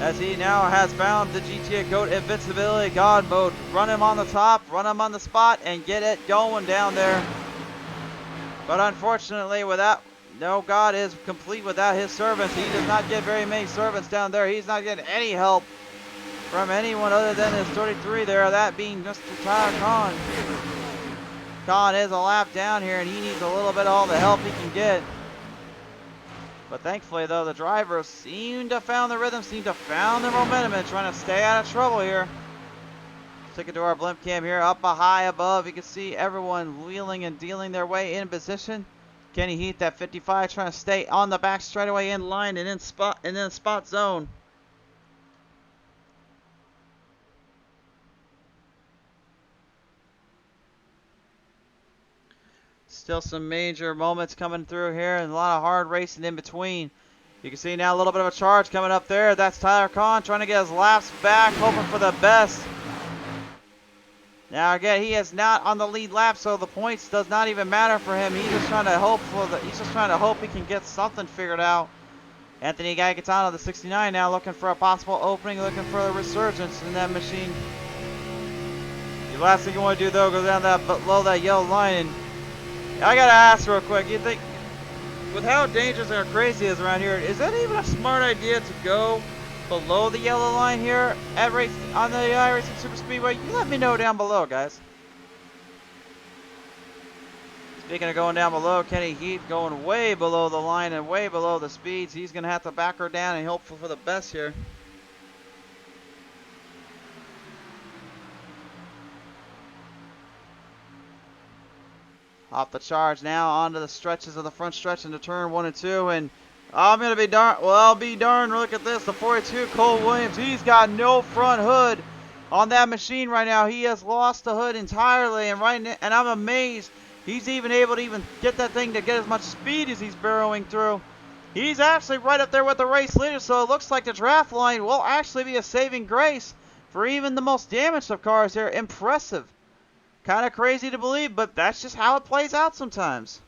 as he now has found the GTA Code Invincibility God mode. Run him on the top, run him on the spot, and get it going down there. But unfortunately, no God is complete without his servants. He does not get very many servants down there. He's not getting any help from anyone other than his 33 there, that being Mr. Tyler Khan. Khan is a lap down here, and he needs a little bit of all the help he can get. But thankfully, though, the drivers seem to have found the rhythm, seem to have found their momentum, and trying to stay out of trouble here. Take it to our blimp cam here, up high above. You can see everyone wheeling and dealing their way in position. Kenny Heath at 55, trying to stay on the back straightaway in line and in spot zone. Still some major moments coming through here and a lot of hard racing in between. You can see now a little bit of a charge coming up there. That's Tyler Kahn trying to get his laps back, hoping for the best. Now again, he is not on the lead lap, so the points does not even matter for him. He's just trying to hope he can get something figured out. Anthony Gagatano, the 69, now looking for a possible opening, looking for a resurgence in that machine. The last thing you want to do though, go down that below that yellow line. And I gotta ask real quick, you think, with how dangerous and crazy it is around here, is that even a smart idea to go below the yellow line here at on the iRacing Superspeedway? You let me know down below, guys. Speaking of going down below, Kenny Heath going way below the line and way below the speeds. He's going to have to back her down and hope for the best here. Off the charge now onto the stretches of the front stretch into turn 1 and 2, and I'm gonna be darn. Well, I'll be darned. Look at this. The 42 Cole Williams. He's got no front hood on that machine right now. He has lost the hood entirely, and I'm amazed he's even able to get that thing to get as much speed as he's barreling through. He's actually right up there with the race leader, so it looks like the draft line will actually be a saving grace for even the most damaged of cars here. Impressive. Kind of crazy to believe, but that's just how it plays out sometimes.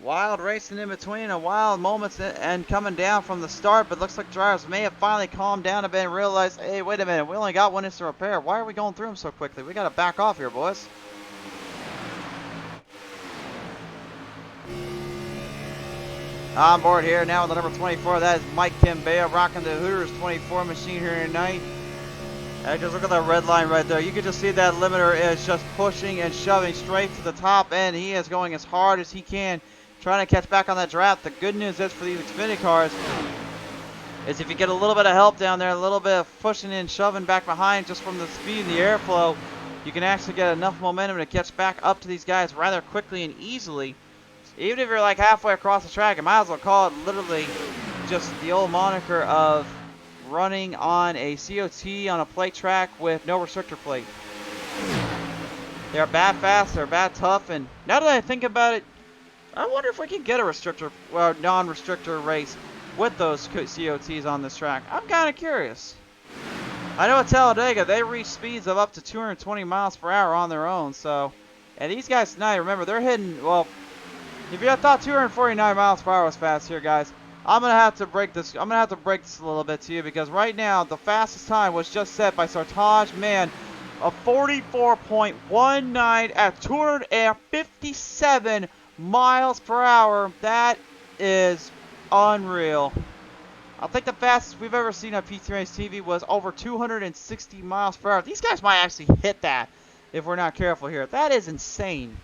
Wild racing in between and wild moments and coming down from the start, but looks like drivers may have finally calmed down a bit and realized, hey, wait a minute, we only got one instant repair. Why are we going through them so quickly? We got to back off here, boys. On board here now with the number 24. That is Mike Kimbea rocking the Hooters 24 machine here tonight. And just look at that red line right there. You can just see that limiter is just pushing and shoving straight to the top end. He is going as hard as he can, trying to catch back on that draft. The good news is for these Xfinity cars is if you get a little bit of help down there, a little bit of pushing and shoving back behind just from the speed and the airflow, you can actually get enough momentum to catch back up to these guys rather quickly and easily. Even if you're like halfway across the track, you might as well call it literally just the old moniker of running on a COT on a plate track with no restrictor plate. They're bad fast, they're bad tough, and now that I think about it, I wonder if we can get a restrictor, well, non-restrictor race with those COTs on this track. I'm kind of curious. I know at Talladega, they reach speeds of up to 220 miles per hour on their own, so, and these guys tonight, remember, they're hitting, well, if you thought 249 miles per hour was fast here, guys, I'm gonna have to break this. I'm gonna have to break this a little bit to you because right now the fastest time was just set by Sartaj Man of 44.19 at 257 miles per hour. That is unreal. I think the fastest we've ever seen on PTM Racing TV was over 260 miles per hour. These guys might actually hit that if we're not careful here. That is insane.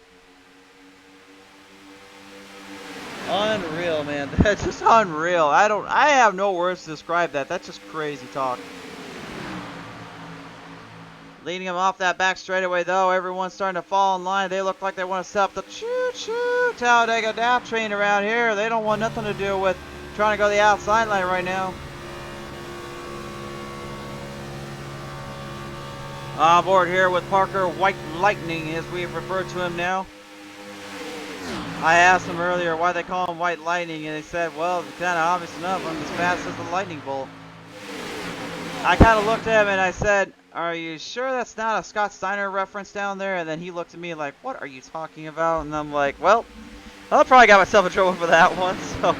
Unreal, man. That's just unreal. I have no words to describe that. That's just crazy talk. Leading them off that back straightaway, though. Everyone's starting to fall in line. They look like they want to set up the choo-choo Talladega DAP train around here. They don't want nothing to do with trying to go the outside line right now. On board here with Parker White Lightning, as we've referred to him now. I asked them earlier why they call him White Lightning, and they said, well, it's kind of obvious enough. I'm as fast as the lightning bolt. I kind of looked at him and I said, are you sure that's not a Scott Steiner reference down there? And then he looked at me like, what are you talking about? And I'm like, well, I probably got myself in trouble for that one, so.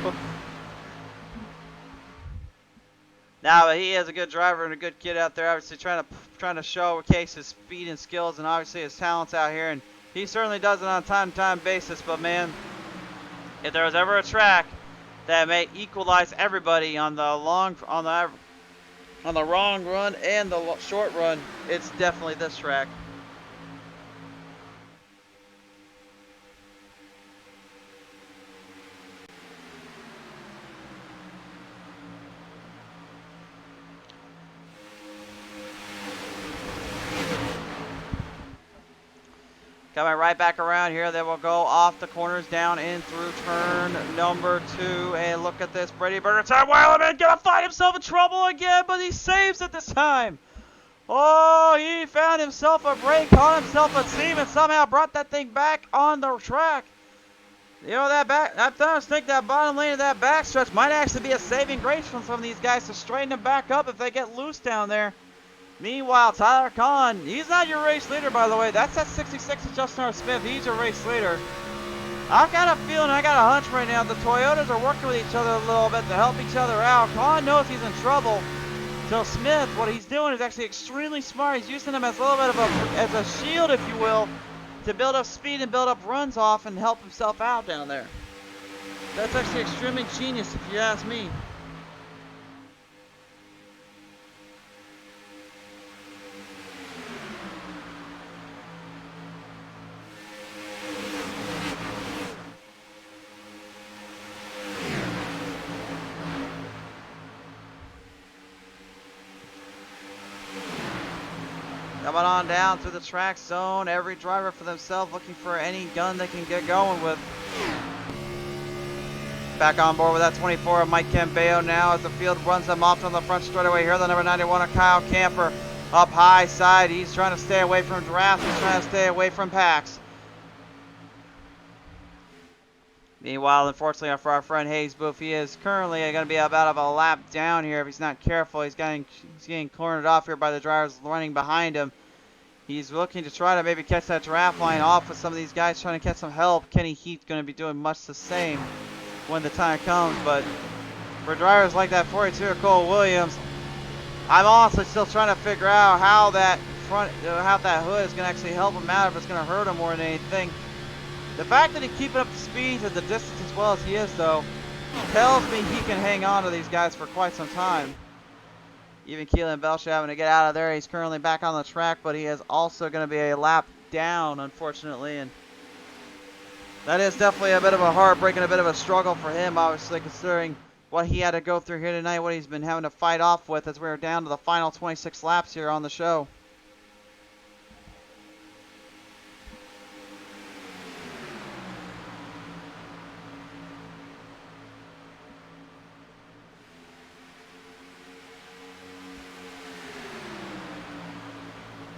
Now, but he is a good driver and a good kid out there, obviously trying to showcase his speed and skills and obviously his talents out here. And he certainly does it on a time-to-time basis, but man, if there was ever a track that may equalize everybody on the wrong run and the short run, it's definitely this track. Coming right back around here, they will go off the corners, down in through turn number 2. And look at this, Brady Burger-Time Wildman gonna find himself in trouble again, but he saves it this time. Oh, he found himself a break, caught himself a seam, and somehow brought that thing back on the track. You know, I think that bottom lane of that backstretch might actually be a saving grace from some of these guys to straighten them back up if they get loose down there. Meanwhile, Tyler Kahn, he's not your race leader, by the way. That's that 66 of Justin R. Smith. He's your race leader. I've got a feeling, I got a hunch right now, the Toyotas are working with each other a little bit to help each other out. Kahn knows he's in trouble. So Smith, what he's doing is actually extremely smart. He's using him as a little bit of as a shield, if you will, to build up speed and build up runs off and help himself out down there. That's actually extremely genius, if you ask me. Coming on down through the track zone, every driver for themselves looking for any gun they can get going with. Back on board with that 24 of Mike Campeo now as the field runs them off on the front straightaway here. The number 91 of Kyle Camper up high side. He's trying to stay away from drafts. He's trying to stay away from packs. Meanwhile, unfortunately, for our friend Hayes Booth, he is currently going to be about a lap down here if he's not careful. He's getting cornered off here by the drivers running behind him. He's looking to try to maybe catch that draft line off with some of these guys trying to catch some help. Kenny Heath going to be doing much the same when the time comes. But for drivers like that 42 or Cole Williams, I'm honestly still trying to figure out how that how that hood is going to actually help him out, if it's going to hurt him more than anything. The fact that he's keeping up the speed and the distance as well as he is, though, tells me he can hang on to these guys for quite some time. Even Keelan Belcher having to get out of there. He's currently back on the track, but he is also going to be a lap down, unfortunately. And that is definitely a bit of a heartbreak and a bit of a struggle for him, obviously, considering what he had to go through here tonight, what he's been having to fight off with as we're down to the final 26 laps here on the show.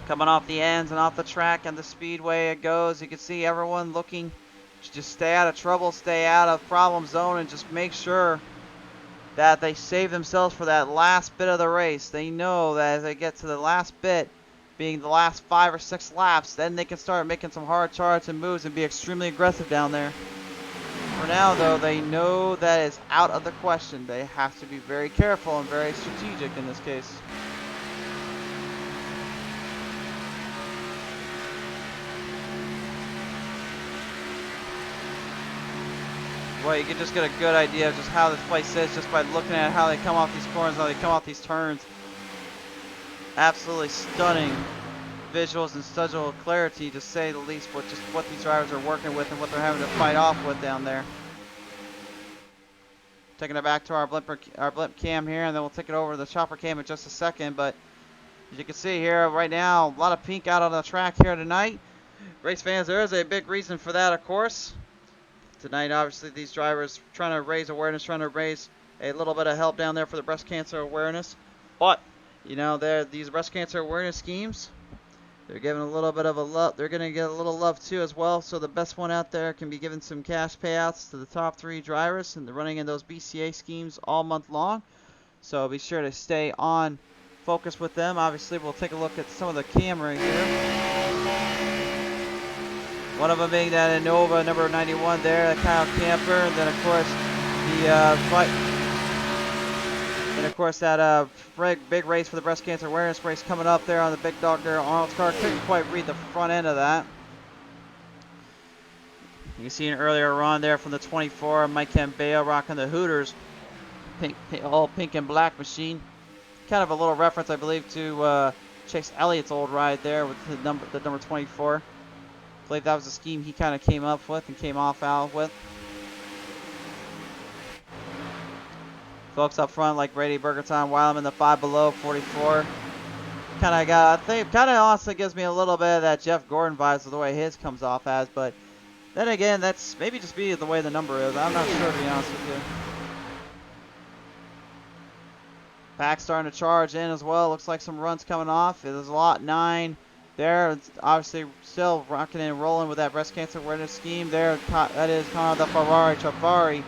Coming off the ends and off the track and the speedway it goes. You can see everyone looking to just stay out of trouble, stay out of problem zone, and just make sure that they save themselves for that last bit of the race. They know that as they get to the last bit, being the last 5 or 6 laps, then they can start making some hard charges and moves and be extremely aggressive down there. For now, though, they know that is out of the question. They have to be very careful and very strategic in this case. Well, you can just get a good idea of just how this place is just by looking at how they come off these corners, how they come off these turns. Absolutely stunning visuals and schedule clarity, to say the least, with just what these drivers are working with and what they're having to fight off with down there. Taking it back to our blimp cam here, and then we'll take it over to the chopper cam in just a second. But as you can see here right now, a lot of pink out on the track here tonight. Race fans, there is a big reason for that, of course. Tonight, obviously, these drivers trying to raise awareness, trying to raise a little bit of help down there for the breast cancer awareness. But, you know, these breast cancer awareness schemes, they're giving a little bit of a love. They're going to get a little love, too, as well. So the best one out there can be given some cash payouts to the top 3 drivers. And they're running in those BCA schemes all month long. So be sure to stay on focus with them. Obviously, we'll take a look at some of the camera here. One of them being that Innova number 91 there, Kyle Camper, and then of course that big race for the breast cancer awareness race coming up there on the big dog there. Arnold's car couldn't quite read the front end of that. You can see an earlier run there from the 24, Mike Cambeo rocking the Hooters, all pink and black machine. Kind of a little reference, I believe, to Chase Elliott's old ride there with the number 24. I believe that was a scheme he kind of came up with and came off out with. Folks up front like Brady Burgerton, Weileman, the 5 below, 44. Kind of honestly gives me a little bit of that Jeff Gordon vibes with the way his comes off as, but then again, that's maybe just be the way the number is. I'm not sure, to be honest with you. Pack starting to charge in as well. Looks like some runs coming off. There's a lot 9. There, it's obviously still rocking and rolling with that breast cancer awareness scheme there. That is kind of the Ferrari Chavari.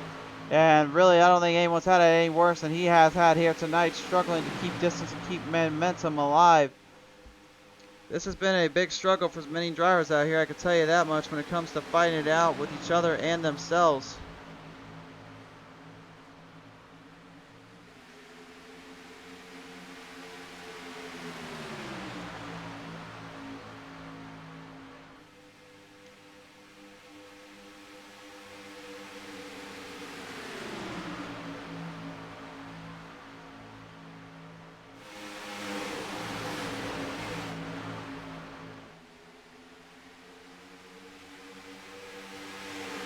And really, I don't think anyone's had it any worse than he has had here tonight, struggling to keep distance and keep momentum alive. This has been a big struggle for many drivers out here, I can tell you that much, when it comes to fighting it out with each other and themselves.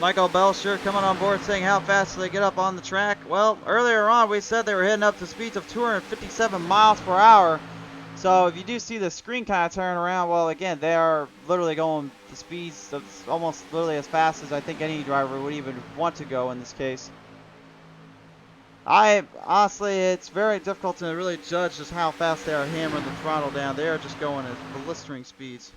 Michael Belcher coming on board saying how fast do they get up on the track. Well, earlier on we said they were hitting up to speeds of 257 miles per hour. So if you do see the screen kind of turn around, well, again, they are literally going the speeds of almost literally as fast as I think any driver would even want to go in this case. Honestly, it's very difficult to really judge just how fast they are hammering the throttle down. They are just going at blistering speeds.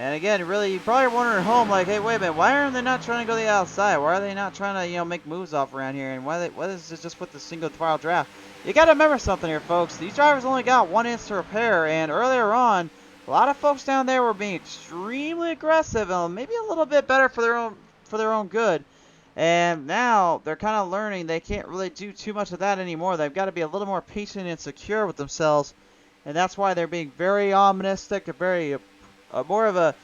And again, really, you're probably wondering at home, like, hey, wait a minute, why are they not trying to go to the outside? Why are they not trying to, you know, make moves off around here? And why is it just with the single file draft? You got to remember something here, folks. These drivers only got 1 inch to repair, and earlier on, a lot of folks down there were being extremely aggressive and maybe a little bit better for their own good. And now they're kind of learning they can't really do too much of that anymore. They've got to be a little more patient and secure with themselves, and that's why they're being very optimistic, very more of a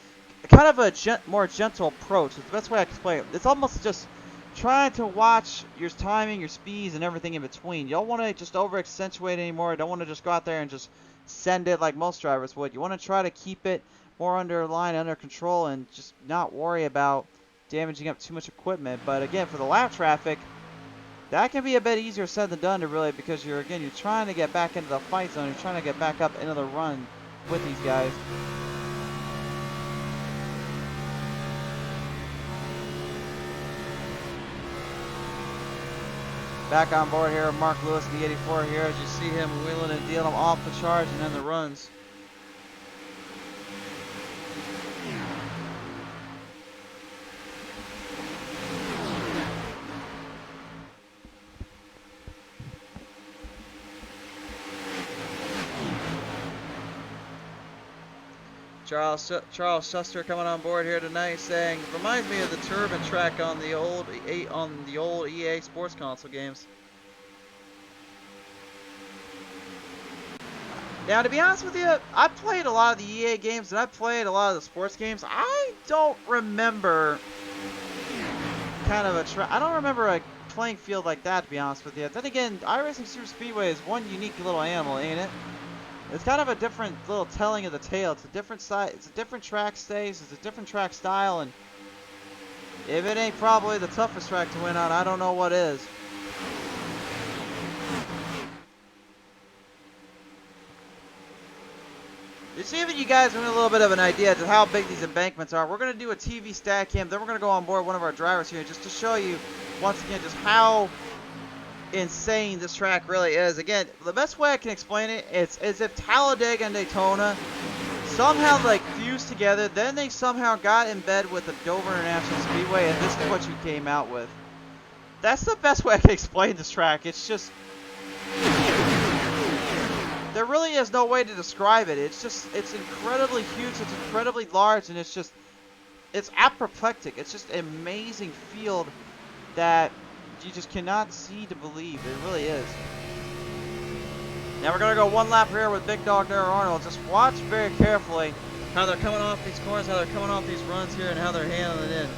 kind of a more gentle approach. It's the best way I can explain it. It's almost just trying to watch your timing, your speeds, and everything in between. You don't want to just over accentuate anymore. You don't want to just go out there and just send it like most drivers would. You want to try to keep it more under line, under control, and just not worry about damaging up too much equipment. But again, for the lap traffic, that can be a bit easier said than done to really, because you're trying to get back into the fight zone. You're trying to get back up into the run with these guys. Back on board here, Mark Lewis, the 84 here, as you see him wheeling and dealing off the charge and then the runs. Charles Schuster coming on board here tonight, saying reminds me of the turbine track on the old EA Sports Console games. Now, to be honest with you, I played a lot of the EA games and I played a lot of the sports games. I don't remember I don't remember a playing field like that, to be honest with you. Then again, iRacing Superspeedway is one unique little animal, ain't it? It's kind of a different little telling of the tale. It's a different side. It's a different track stage. It's a different track style, and if it ain't probably the toughest track to win on, I don't know what is. Just giving you guys a little bit of an idea to how big these embankments are. We're going to do a TV stat cam, then we're going to go on board one of our drivers here just to show you, once again, just how insane this track really is. Again, the best way I can explain it, it's as if Talladega and Daytona somehow like fused together, then they somehow got in bed with the Dover International Speedway, and this is what you came out with. That's the best way I can explain this track. It's just, there really is no way to describe it. It's just, it's incredibly huge, it's incredibly large, and it's apoplectic. It's just an amazing field that you just cannot see to believe. It really is. Now we're going to go one lap here with Big Dog there, Arnold. Just watch very carefully how they're coming off these corners, how they're coming off these runs here, and how they're handling it in.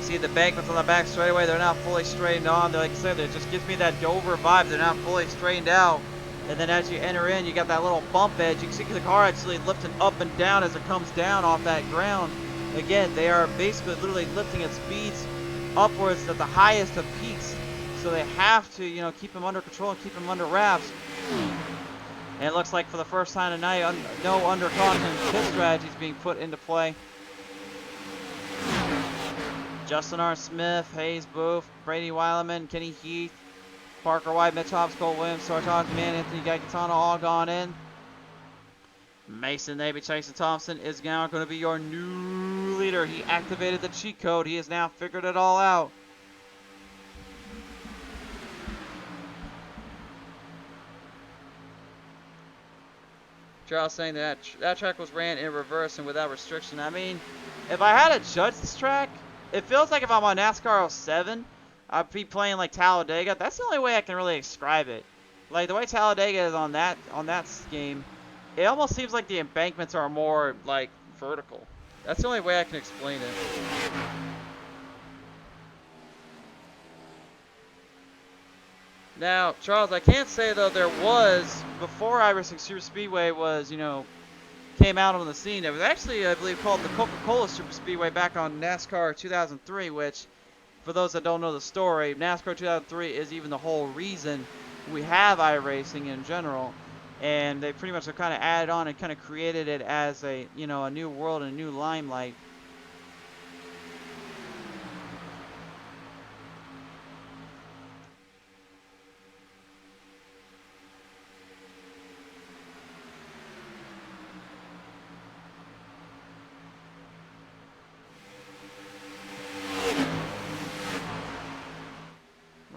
See the embankments on the back straightaway, they're not fully straightened on. Like I said, it just gives me that Dover vibe. They're not fully straightened out. And then as you enter in, you got that little bump edge. You can see the car actually lifting up and down as it comes down off that ground. Again, they are basically literally lifting at speeds upwards at the highest of peaks. So they have to, you know, keep them under control and keep them under wraps. And it looks like for the first time tonight, no under caution pit strategies being put into play. Justin R. Smith, Hayes Booth, Brady Weileman, Kenny Heath, Parker White, Mitch Hobbs, Cole Williams, Sarge Man, Anthony Gaetano all gone in. Mason Navy, Jason Thompson is now going to be your new leader. He activated the cheat code. He has now figured it all out. Charles saying that track was ran in reverse and without restriction. I mean, if I had to judge this track, it feels like if I'm on NASCAR 07, I'd be playing like Talladega. That's the only way I can really describe it. Like the way Talladega is on that game, it almost seems like the embankments are more like vertical. That's the only way I can explain it. Now, Charles, I can't say though there was, before iRacing Superspeedway was, you know, came out on the scene, it was actually, I believe, called the Coca-Cola Superspeedway back on NASCAR 2003, which, for those that don't know the story, NASCAR 2003 is even the whole reason we have iRacing in general. And they pretty much have kind of added on and kind of created it as a, you know, a new world and a new limelight.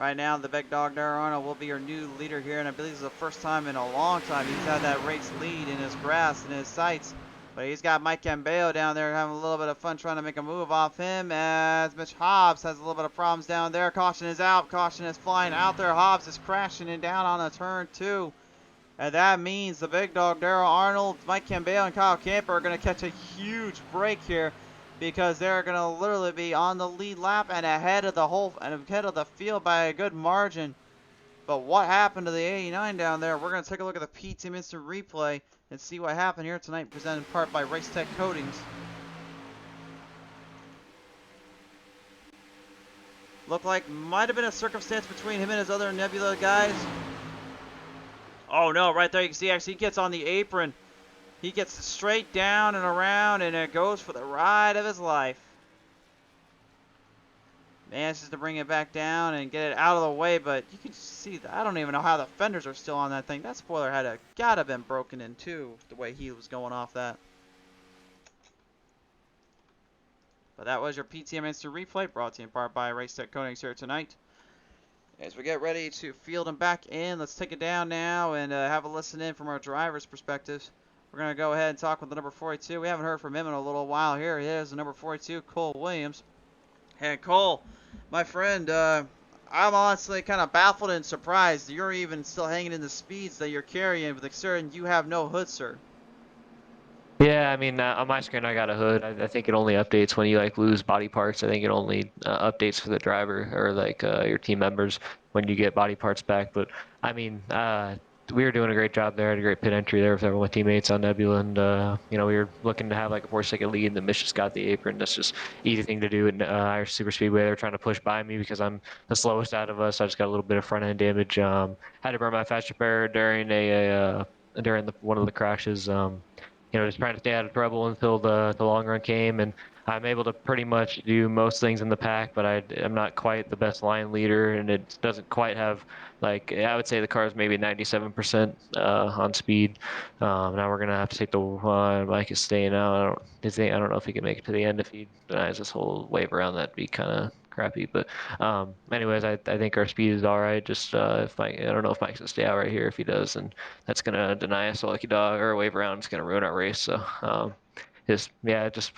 Right now, the big dog there, Arnold, will be your new leader here, and I believe this is the first time in a long time he's had that race lead in his grasp, in his sights. But he's got Mike Gambale down there having a little bit of fun trying to make a move off him, as Mitch Hobbs has a little bit of problems down there. Caution is out. Caution is flying out there. Hobbs is crashing and down on a turn 2. And that means the big dog, Daryl Arnold, Mike Gambale, and Kyle Camper are going to catch a huge break here, because they're going to literally be on the lead lap and ahead of the field by a good margin. But what happened to the 89 down there? We're going to take a look at the PTM Instant Replay and see what happened here tonight, presented in part by Race Tech Coatings. Looked like might have been a circumstance between him and his other Nebula guys. Oh no, right there you can see actually he gets on the apron. He gets straight down and around, and it goes for the ride of his life. Manages to bring it back down and get it out of the way, but you can see that I don't even know how the fenders are still on that thing. That spoiler had gotta been broken in two, the way he was going off that. But that was your PTM Instant Replay, brought to you in part by Race Tech Coatings here tonight. As we get ready to field them back in, let's take it down now and have a listen in from our driver's perspectives. We're going to go ahead and talk with the number 42. We haven't heard from him in a little while. Here he is, the number 42, Cole Williams. And Cole, my friend, I'm honestly kind of baffled and surprised you're even still hanging in the speeds that you're carrying, with certain you have no hood, sir. Yeah, I mean, on my screen I got a hood. I think it only updates when you like lose body parts. I think it only updates for the driver or like your team members when you get body parts back. But I mean, we were doing a great job there. Had a great pit entry there with everyone, teammates on Nebula, and you know, we were looking to have like a 4-second lead, and the Mitch just got the apron. That's just easy thing to do in iRacing Superspeedway. They were trying to push by me because I'm the slowest out of us. I just got a little bit of front end damage. Had to burn my fast repair during one of the crashes. You know, just trying to stay out of trouble until the long run came, and I'm able to pretty much do most things in the pack, but I'm not quite the best line leader, and it doesn't quite have, like, I would say the car is maybe 97% on speed. Now we're gonna have to take the Mike is staying out. I don't know if he can make it to the end if he denies this whole wave around. That'd be kind of crappy, but anyways, I think our speed is all right. Just if Mike, I don't know if Mike's gonna stay out right here. If he does, and that's gonna deny us a lucky dog or a wave around. It's gonna ruin our race. So just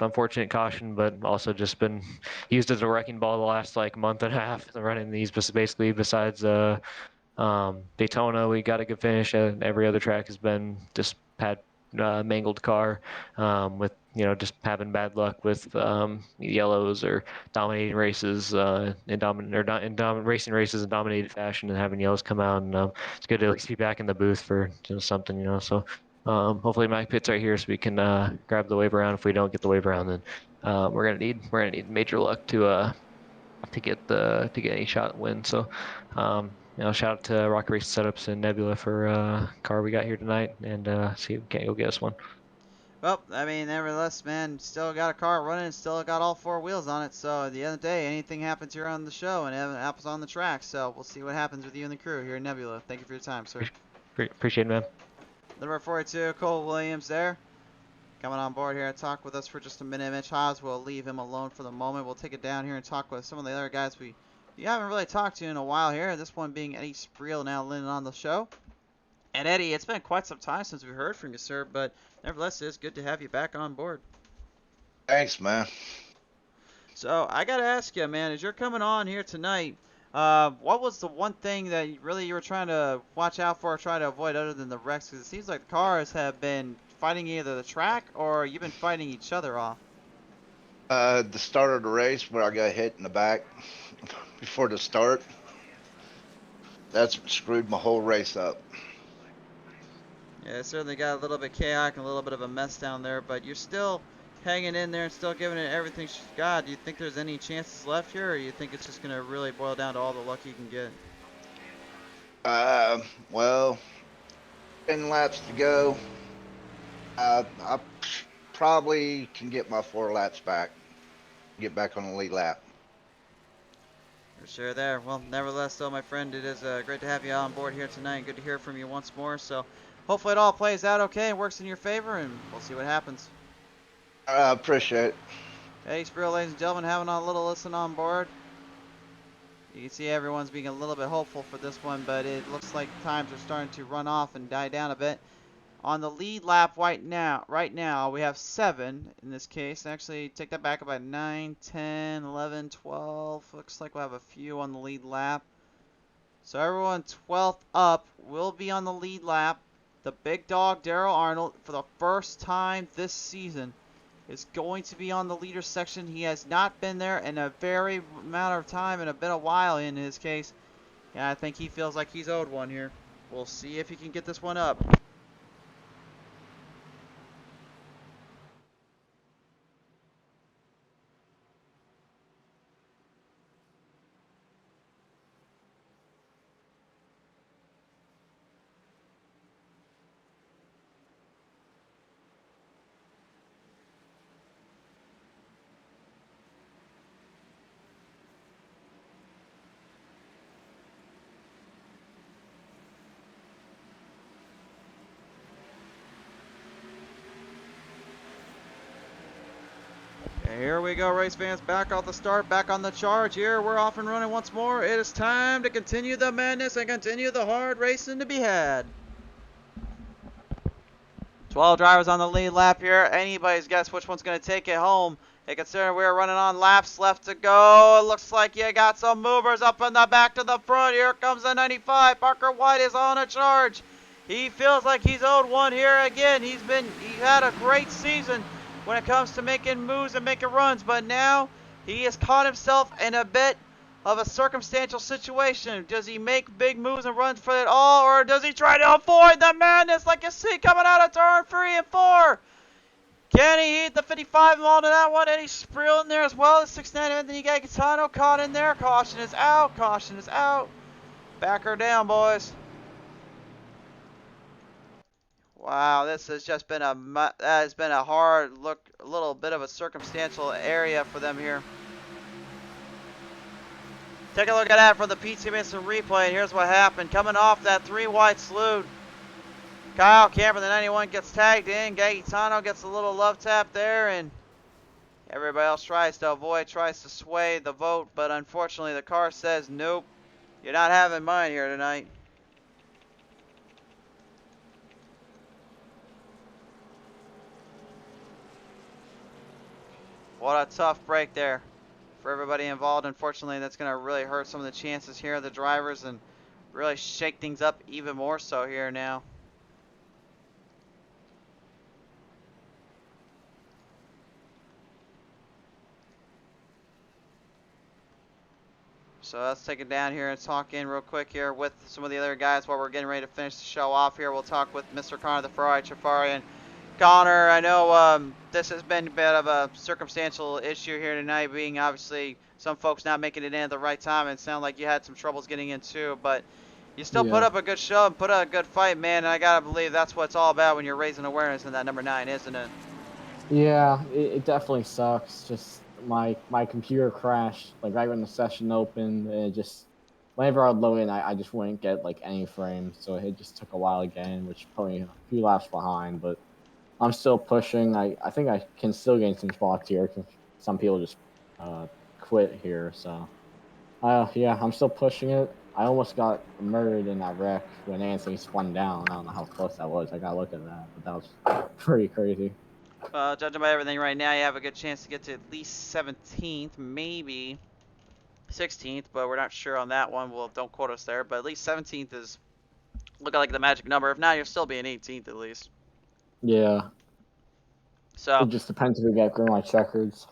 unfortunate caution, but also just been used as a wrecking ball the last like month and a half running these. Basically, besides Daytona, we got a good finish, and every other track has been just had mangled car with, you know, just having bad luck with yellows or dominating races racing races in dominated fashion and having yellows come out. And it's good to at least be back in the booth for something, you know. So hopefully Mike pit's right here so we can grab the wave around. If we don't get the wave around, then we're gonna need major luck to get any shot at win. So you know, shout out to Rock Race Setups and Nebula for car we got here tonight, and see if we can't go get us one. Well, I mean, nevertheless, man, still got a car running, still got all 4 wheels on it. So at the end of the day, anything happens here on the show and it happens on the track. So we'll see what happens with you and the crew here in Nebula. Thank you for your time, sir. Appreciate it, man. Number 42, Cole Williams there. Coming on board here and talk with us for just a minute. Mitch Hobbs, we'll leave him alone for the moment. We'll take it down here and talk with some of the other guys you haven't really talked to in a while here. This one being Eddie Spreel, now landing on the show. And Eddie, it's been quite some time since we've heard from you, sir, but nevertheless, it's good to have you back on board. Thanks, man. So I gotta ask you, man, as you're coming on here tonight, what was the one thing that you were trying to watch out for, or try to avoid, other than the wrecks? Because it seems like the cars have been fighting either the track or you've been fighting each other off. The start of the race where I got hit in the back before the start, that's what screwed my whole race up. Yeah, it certainly got a little bit chaotic and a little bit of a mess down there, but you're still hanging in there and still giving it everything she's got. Do you think there's any chances left here, or you think it's just going to really boil down to all the luck you can get? Well, 10 laps to go. I probably can get my 4 laps back. Get back on the lead lap. For sure there. Well, nevertheless, though, my friend, it is great to have you on board here tonight, and good to hear from you once more. So hopefully it all plays out okay and works in your favor, and we'll see what happens. I appreciate it. Eddie Spreel, ladies and gentlemen, having a little listen on board. You can see everyone's being a little bit hopeful for this one, but it looks like times are starting to run off and die down a bit. On the lead lap right now, we have 7 in this case. Actually, take that back, about 9, 10, 11, 12. Looks like we'll have a few on the lead lap. So everyone 12th up will be on the lead lap. The big dog, Daryl Arnold, for the first time this season, is going to be on the leader section. He has not been there in a very amount of time, and a bit a while in his case. Yeah, I think he feels like he's owed one here. We'll see if he can get this one up. Here we go, race fans, back off the start, back on the charge here. We're off and running once more. It is time to continue the madness and continue the hard racing to be had. 12 drivers on the lead lap here. Anybody's guess which one's going to take it home. Hey, considering we're running on laps left to go. It looks like you got some movers up in the back to the front. Here comes the 95. Parker White is on a charge. He feels like he's owed one here again. He's had a great season when it comes to making moves and making runs, but now he has caught himself in a bit of a circumstantial situation. Does he make big moves and runs for it all, or does he try to avoid the madness like you see coming out of turn 3 and 4? Can he hit the 55 mile to that one? Eddie Spreel in there as well as 6'9" Anthony Gagatano caught in there. Caution is out. Caution is out. Back her down, boys. Wow, this has just been a hard look, a little bit of a circumstantial area for them here. Take a look at that from the PTM Instant replay, and here's what happened. Coming off that 3 wide salute, Kyle Camper, the 91, gets tagged in. Gaetano gets a little love tap there, and everybody else tries to avoid, tries to sway the vote, but unfortunately the car says, nope, you're not having mine here tonight. What a tough break there for everybody involved. Unfortunately, that's going to really hurt some of the chances here of the drivers and really shake things up even more so here now. So let's take it down here and talk in real quick here with some of the other guys while we're getting ready to finish the show off here. We'll talk with Mr. Connor the Ferrari Chafari. And Connor, I know this has been a bit of a circumstantial issue here tonight, being obviously some folks not making it in at the right time, and it sounded like you had some troubles getting in too, but you still put up a good show and put up a good fight, man, and I gotta believe that's what it's all about when you're raising awareness in that number 9, isn't it? Yeah, it definitely sucks. Just my computer crashed like right when the session opened, and it just whenever I'd load in, I just wouldn't get like any frames, so it just took a while again, which put me a few laps behind, but I'm still pushing. I think I can still gain some spots here because some people just quit here. So, yeah, I'm still pushing it. I almost got murdered in that wreck when Anthony spun down. I don't know how close that was. I gotta look at that, but that was pretty crazy. Judging by everything right now, you have a good chance to get to at least 17th, maybe 16th, but we're not sure on that one. Well, don't quote us there, but at least 17th is looking like the magic number. If not, you'll still be an 18th at least. Yeah. So it just depends if we get green light checkers.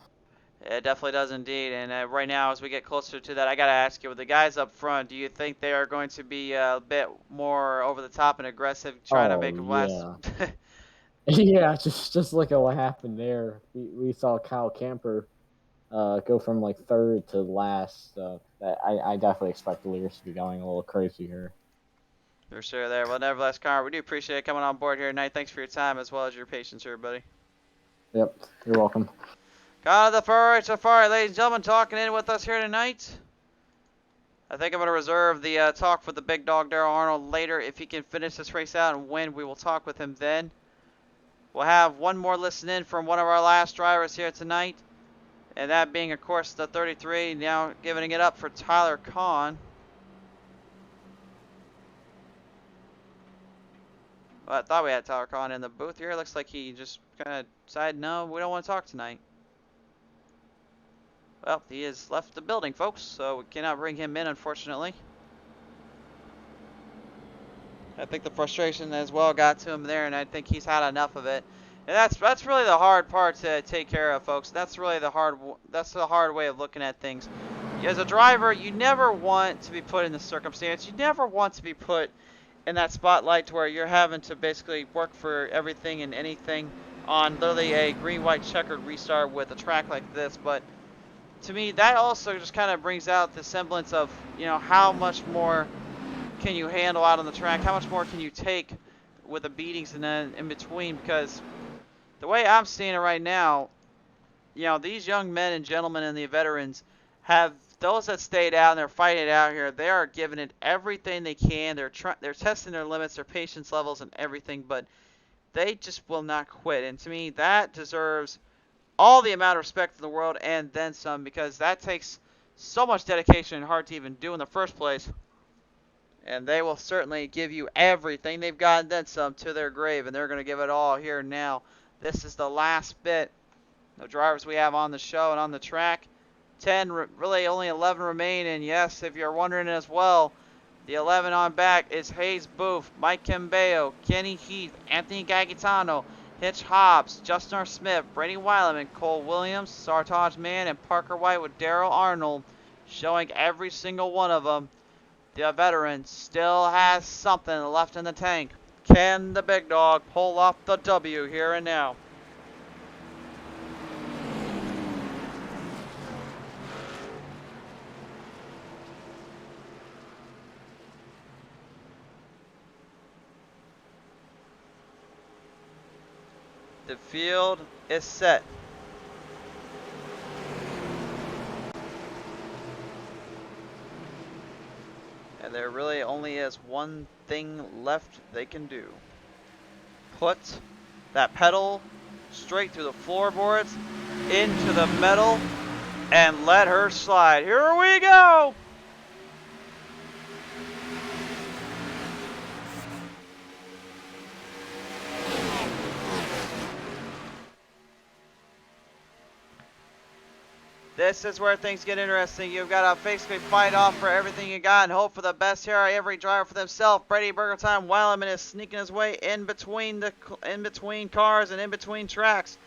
It definitely does indeed. And right now, as we get closer to that, I got to ask you, with the guys up front, do you think they are going to be a bit more over the top and aggressive, trying to make them last? Yeah, just look at what happened there. We saw Kyle Camper go from like 3rd to last. I definitely expect the leaders to be going a little crazy here. For sure there. Well, nevertheless, Connor, we do appreciate it coming on board here tonight. Thanks for your time as well as your patience here, buddy. Yep, you're welcome. Connor the Ferrari Safari, ladies and gentlemen, talking in with us here tonight. I think I'm going to reserve the talk for the big dog, Daryl Arnold, later. If he can finish this race out and win, we will talk with him then. We'll have one more listen in from one of our last drivers here tonight. And that being, of course, the 33, now giving it up for Tyler Kahn. Well, I thought we had Tyler Kahn in the booth here. Looks like he just kind of decided, no, we don't want to talk tonight. Well, he has left the building, folks, so we cannot bring him in, unfortunately. I think the frustration as well got to him there, and I think he's had enough of it. And that's really the hard part to take care of, folks. That's really the hard way of looking at things. As a driver, you never want to be put in this circumstance. You never want to be put in that spotlight to where you're having to basically work for everything and anything on literally a green-white checkered restart with a track like this. But to me, that also just kind of brings out the semblance of, you know, how much more can you handle out on the track? How much more can you take with the beatings and then in between? Because the way I'm seeing it right now, you know, these young men and gentlemen and the veterans have, those that stayed out and they're fighting it out here, they are giving it everything they can. They're testing their limits, their patience levels and everything, but they just will not quit. And to me, that deserves all the amount of respect in the world and then some, because that takes so much dedication and heart to even do in the first place. And they will certainly give you everything they've got and then some to their grave, and they're going to give it all here now. This is the last bit of drivers we have on the show and on the track. 10, really only 11 remain, and yes, if you're wondering as well, the 11 on back is Hayes Booth, Mike Cambeo, Kenny Heath, Anthony Gagitano, Hitch Hobbs, Justin R. Smith, Brady Weileman, Cole Williams, Sartaj Mann, and Parker White with Daryl Arnold, showing every single one of them. The veteran still has something left in the tank. Can the big dog pull off the W here and now? The field is set. And there really only is one thing left they can do. Put that pedal straight through the floorboards, into the metal, and let her slide. Here we go! This is where things get interesting. You've got to basically fight off for everything you got and hope for the best here. Every driver for themselves. Brady Burgertime Weileman is sneaking his way in between cars and in between tracks.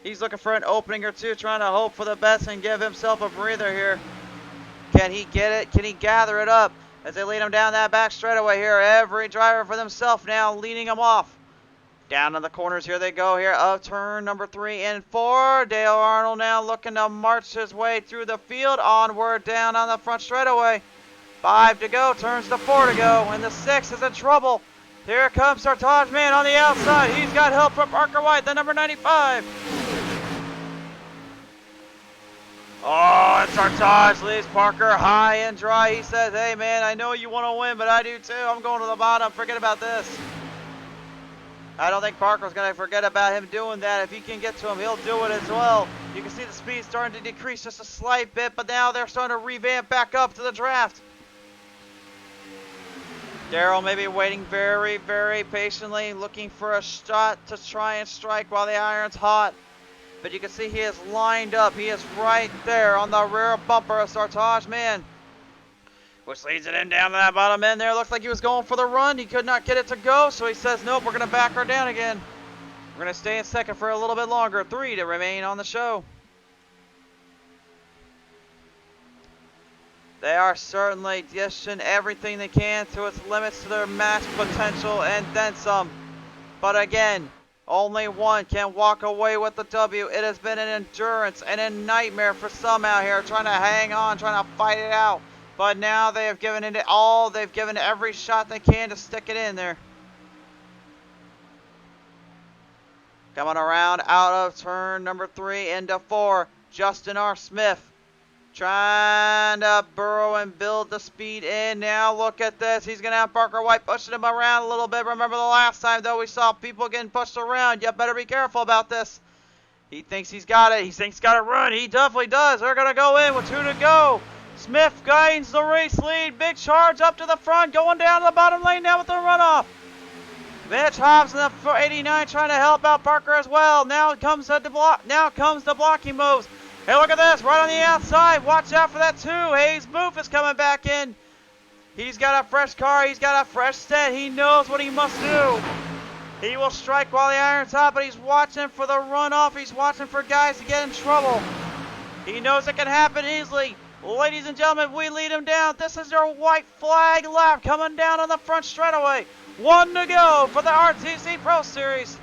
He's looking for an opening or two, trying to hope for the best and give himself a breather here. Can he get it? Can he gather it up as they lead him down that back straightaway here? Every driver for themselves now, leading him off. Down in the corners, here they go here of turn number 3 and 4. Dale Arnold now looking to march his way through the field. Onward down on the front straightaway. 5 to go, turns to 4 to go, and the 6 is in trouble. Here comes Sartaj Man on the outside. He's got help from Parker White, the number 95. Oh, and Sartaj leaves Parker high and dry. He says, hey man, I know you want to win, but I do too. I'm going to the bottom. Forget about this. I don't think Parker's going to forget about him doing that. If he can get to him, he'll do it as well. You can see the speed starting to decrease just a slight bit, but now they're starting to revamp back up to the draft. Daryl may be waiting very, very patiently, looking for a shot to try and strike while the iron's hot. But you can see he is lined up. He is right there on the rear bumper of Sartaj Man, which leads it in down to that bottom end there. Looks like he was going for the run. He could not get it to go, so he says, nope, we're going to back her down again. We're going to stay in second for a little bit longer. 3 to remain on the show. They are certainly dishing everything they can to its limits, to their max potential, and then some. But again, only one can walk away with the W. It has been an endurance and a nightmare for some out here trying to hang on, trying to fight it out. But now they have given it all. They've given every shot they can to stick it in there. Coming around out of turn number 3 into 4. Justin R. Smith trying to burrow and build the speed in. Now look at this. He's going to have Parker White pushing him around a little bit. Remember the last time, though, we saw people getting pushed around. You better be careful about this. He thinks he's got it. He thinks he's got to run. He definitely does. They're going to go in with 2 to go. Smith gains the race lead. Big charge up to the front, going down to the bottom lane now with the runoff. Mitch Hobbs in the 89 trying to help out Parker as well. Now comes the blocking moves. Hey, look at this. Right on the outside. Watch out for that too. Hayes Booth is coming back in. He's got a fresh car. He's got a fresh set. He knows what he must do. He will strike while the iron's hot, but he's watching for the runoff. He's watching for guys to get in trouble. He knows it can happen easily. Ladies and gentlemen, we lead him down. This is your white flag lap coming down on the front straightaway. 1 to go for the RTC Pro Series.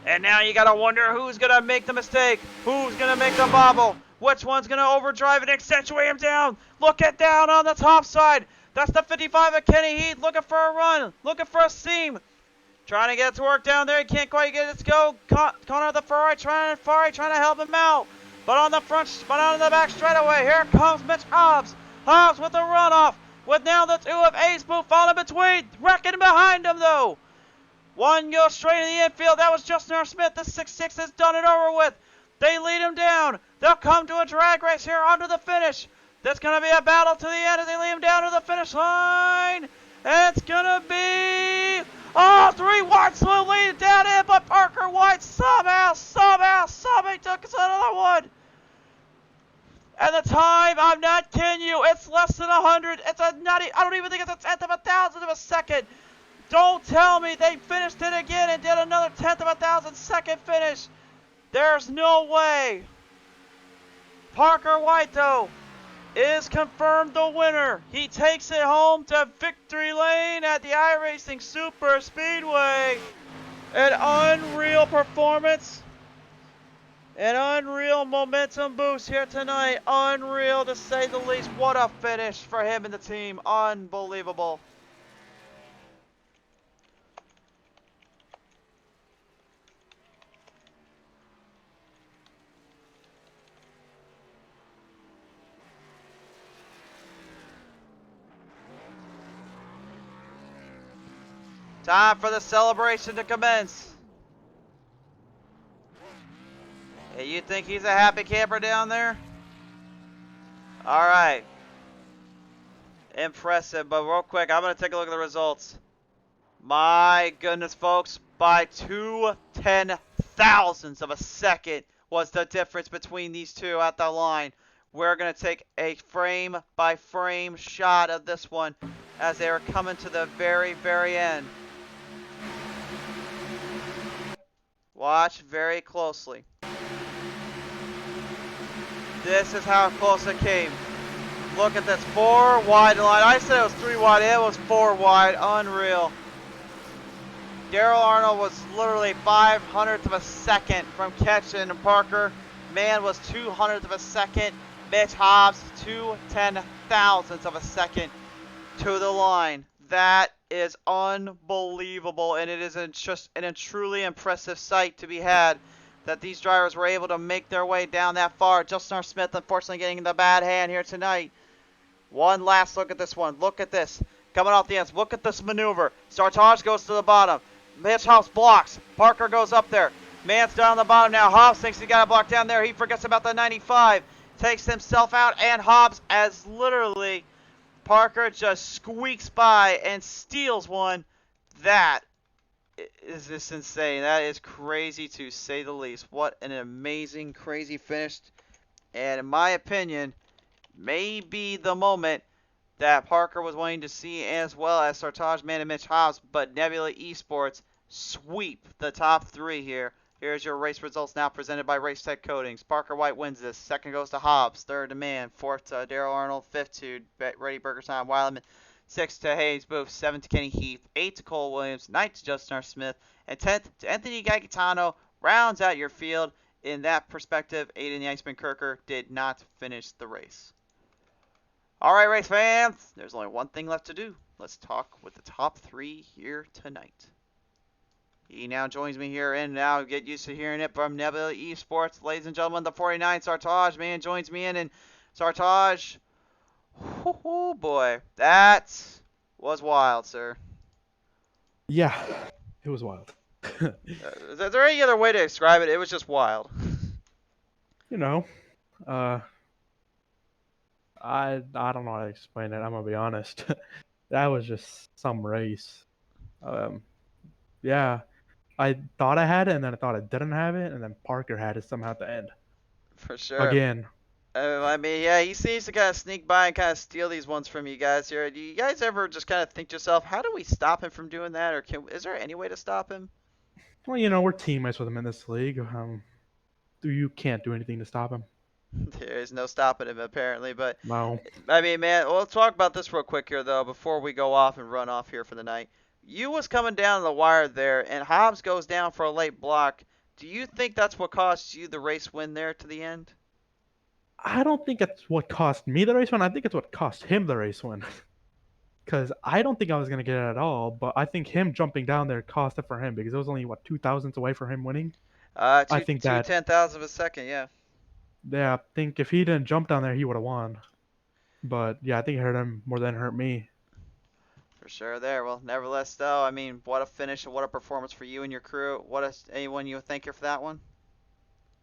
And now you gotta wonder who's gonna make the mistake. Who's gonna make the bobble? Which one's gonna overdrive and accentuate him down? Look at down on the top side. That's the 55 of Kenny Heath looking for a run, looking for a seam. Trying to get it to work down there. He can't quite get it to go. Connor the Ferrari trying to help him out. But on the back straightaway, here comes Mitch Hobbs. Hobbs with the runoff. With now the 2 of Ace Booth falling between. Wrecking behind him though. One goes straight in the infield. That was Justin R. Smith. The 6-6 has done it over with. They lead him down. They'll come to a drag race here onto the finish. That's going to be a battle to the end as they lead him down to the finish line. And it's going to be... Oh, 3 White will lead down in, but Parker White somehow took us another one. And the time, I'm not kidding you, it's less than 100. I don't even think it's a 10th of a thousandth of a second. Don't tell me they finished it again and did another 10th of a thousand second finish. There's no way. Parker White, though, is confirmed the winner. He takes it home to victory lane at the iRacing Superspeedway. An unreal performance. An unreal momentum boost here tonight. Unreal to say the least. What a finish for him and the team. Unbelievable. Time for the celebration to commence. Hey, you think he's a happy camper down there? Alright. Impressive, but real quick, I'm going to take a look at the results. My goodness, folks, by 2/10,000ths of a second was the difference between these two at the line. We're going to take a frame-by-frame shot of this one as they are coming to the very, very end. Watch very closely. This is how close it came. Look at this, 4 wide line. I said it was 3 wide, it was 4 wide, unreal. Daryl Arnold was literally 500th of a second from catching Parker. Man was 200th of a second. Mitch Hobbs, 2/10,000ths of a second to the line. That is unbelievable, and it is just a truly impressive sight to be had that these drivers were able to make their way down that far. Justin R. Smith, unfortunately, getting in the bad hand here tonight. One last look at this one. Look at this. Coming off the ends. Look at this maneuver. Sartaj goes to the bottom. Mitch Hobbs blocks. Parker goes up there. Man's down on the bottom now. Hobbs thinks he got a block down there. He forgets about the 95. Takes himself out, and Hobbs, as literally Parker just squeaks by and steals one. That is just insane. That is crazy to say the least. What an amazing, crazy finish. And in my opinion, may be the moment that Parker was wanting to see, as well as Sartaj Man and Mitch Hobbs. But Nebula Esports sweep the top 3 here. Here's your race results now presented by Race Tech Coatings. Parker White wins this. Second goes to Hobbs. Third to Man. Fourth to Daryl Arnold. Fifth to Reddy Burgerstein Weileman. 6th to Hayes Booth. 7th to Kenny Heath. 8th to Cole Williams. 9th to Justin R. Smith. And 10th to Anthony Gaetano. Rounds out your field. In that perspective, Aiden the Iceman Kirker did not finish the race. Alright, race fans. There's only one thing left to do. Let's talk with the top 3 here tonight. He now joins me here, and now get used to hearing it from Nebula Esports. Ladies and gentlemen, the 49 Sartaj Man joins me in, and Sartaj, oh boy, that was wild, sir. Yeah, it was wild. Is there any other way to describe it? It was just wild. You know, uh, I don't know how to explain it. I'm gonna be honest. That was just some race. Um, yeah, I thought I had it, and then I thought I didn't have it, and then Parker had it somehow at the end. For sure. Again. I mean, yeah, he seems to kind of sneak by and kind of steal these ones from you guys here. Do you guys ever just kind of think to yourself, how do we stop him from doing that, or is there any way to stop him? Well, you know, we're teammates with him in this league. You can't do anything to stop him. There is no stopping him apparently, but No. I mean, man, well, let's talk about this real quick here though before we go off and run off here for the night. You was coming down the wire there, and Hobbs goes down for a late block. Do you think that's what cost you the race win there to the end? I don't think it's what cost me the race win. I think it's what cost him the race win. Because I don't think I was going to get it at all, but I think him jumping down there cost it for him because it was only, what, 2,000ths away from him winning? I think that... 10,000 of a second, yeah. Yeah, I think if he didn't jump down there, he would have won. But, yeah, I think it hurt him more than it hurt me. For sure there. Well, nevertheless, though, I mean, what a finish and what a performance for you and your crew. Anyone you thank you for that one?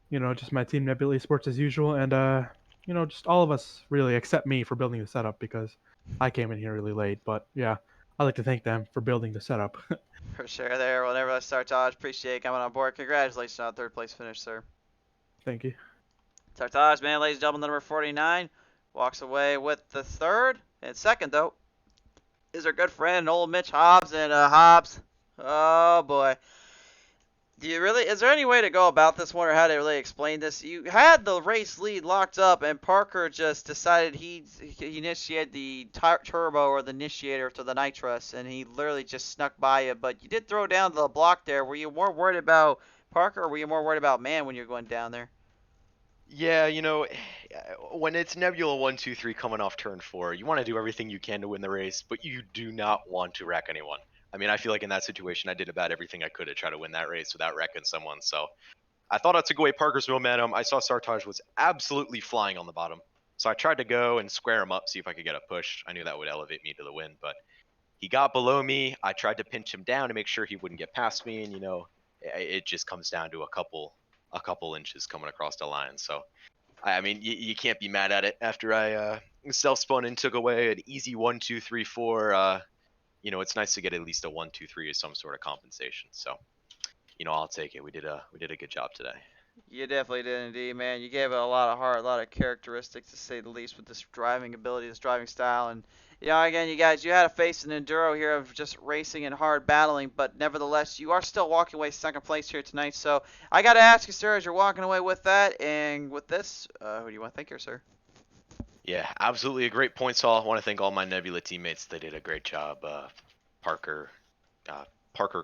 You know, just my team, Nebula Sports as usual, and, you know, just all of us, really, except me for building the setup because I came in here really late. But, yeah, I'd like to thank them for building the setup. For sure there. Well, nevertheless, Sartaj, appreciate you coming on board. Congratulations on third place finish, sir. Thank you. Sartaj, man, ladies and gentlemen, number 49, walks away with the third. And second, though, is our good friend, old Mitch Hobbs. And Hobbs, oh boy. Is there any way to go about this one or how to really explain this? You had the race lead locked up, and Parker just decided he initiated the turbo or the initiator to the nitrous, and he literally just snuck by you. But you did throw down the block there. Were you more worried about Parker, or were you more worried about man when you're going down there? Yeah, you know, when it's Nebula 1, 2, 3 coming off turn 4, you want to do everything you can to win the race, but you do not want to wreck anyone. I mean, I feel like in that situation, I did about everything I could to try to win that race without wrecking someone. So I thought I took away Parker's momentum. I saw Sartaj was absolutely flying on the bottom. So I tried to go and square him up, see if I could get a push. I knew that would elevate me to the win, but he got below me. I tried to pinch him down to make sure he wouldn't get past me. And, you know, it just comes down to a couple inches coming across the line. So, I mean, you can't be mad at it. After I self-spun and took away an easy 1, 2, 3, 4, you know, it's nice to get at least a 1, 2, 3 as some sort of compensation. So, you know, I'll take it. We did a good job today. You definitely did indeed, man. You gave it a lot of heart, a lot of characteristics to say the least with this driving ability, this driving style. And, you know, again, you guys, you had to face an enduro here of just racing and hard battling, but nevertheless, you are still walking away second place here tonight. So I got to ask you, sir, as you're walking away with that and with this, who do you want to thank here, sir? Yeah, absolutely a great points haul. I want to thank all my Nebula teammates. They did a great job. Parker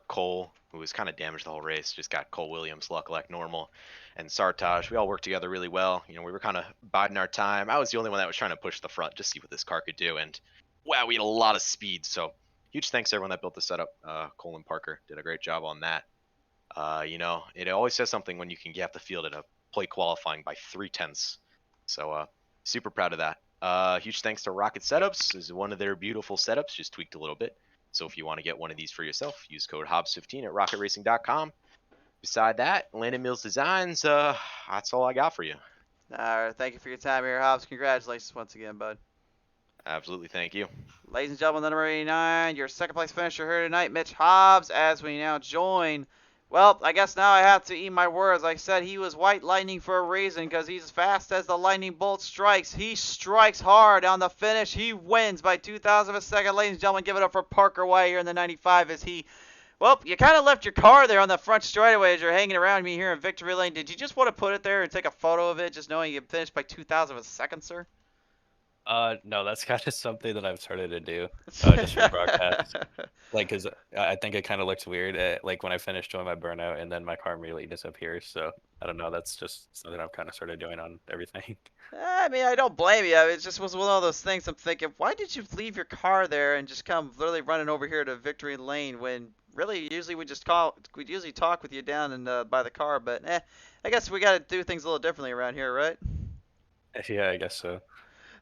Cole, who was kind of damaged the whole race, just got Cole Williams luck like normal. And Sartaj, we all worked together really well. You know, we were kind of biding our time. I was the only one that was trying to push the front, just see what this car could do. And wow, we had a lot of speed. So huge thanks to everyone that built the setup. Cole and Parker did a great job on that. You know, it always says something when you can gap the field at a plate qualifying by 3/10. So super proud of that. Huge thanks to Rocket Setups. This is one of their beautiful setups, just tweaked a little bit. So if you want to get one of these for yourself, use code Hobbs15 at rocketracing.com. Beside that, Landon Mills Designs, that's all I got for you. All right, thank you for your time here, Hobbs. Congratulations once again, bud. Absolutely, thank you. Ladies and gentlemen, number 89, your second place finisher here tonight, Mitch Hobbs, as we now join. Well, I guess now I have to eat my words. Like I said, he was white lightning for a reason because he's as fast as the lightning bolt strikes. He strikes hard on the finish. He wins by 2,000 of a second. Ladies and gentlemen, give it up for Parker White here in the 95 as he... Well, you kind of left your car there on the front straightaway as you're hanging around me here in Victory Lane. Did you just want to put it there and take a photo of it just knowing you finished by 2,000 of a second, sir? No, that's kind of something that I've started to do, just for broadcast. Like, cause I think it kind of looks weird, like when I finish doing my burnout and then my car immediately disappears. So I don't know. That's just something I've kind of started doing on everything. I mean, I don't blame you. It just was one of those things. I'm thinking, why did you leave your car there and just come literally running over here to Victory Lane when really usually we'd usually talk with you down and by the car. But I guess we got to do things a little differently around here, right? Yeah, I guess so.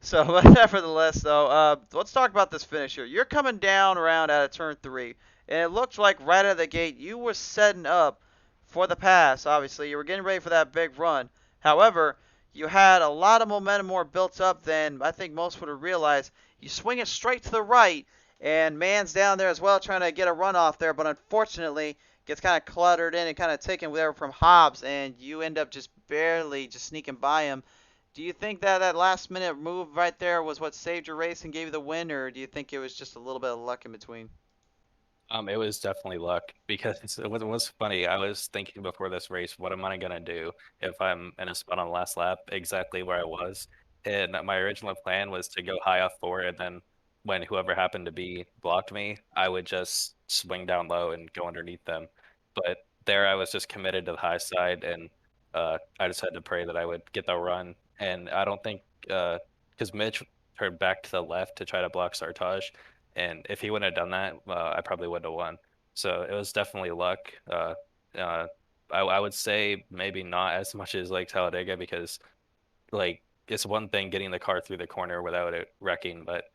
So, but nevertheless, though, let's talk about this finish here. You're coming down around out of turn 3, and it looked like right out of the gate you were setting up for the pass. Obviously, you were getting ready for that big run. However, you had a lot of momentum more built up than I think most would have realized. You swing it straight to the right, and Man's down there as well trying to get a run off there, but unfortunately gets kind of cluttered in and kind of taken there from Hobbs, and you end up just barely just sneaking by him. Do you think that that last minute move right there was what saved your race and gave you the win, or do you think it was just a little bit of luck in between? It was definitely luck because it was funny. I was thinking before this race, what am I gonna do if I'm in a spot on the last lap, exactly where I was. And my original plan was to go high off four, and then when whoever happened to be blocked me, I would just swing down low and go underneath them. But there, I was just committed to the high side, and I just had to pray that I would get the run. And I don't think because Mitch turned back to the left to try to block Sartaj. And if he wouldn't have done that, I probably would have won. So it was definitely luck. Uh, I would say maybe not as much as like Talladega because like it's one thing getting the car through the corner without it wrecking, but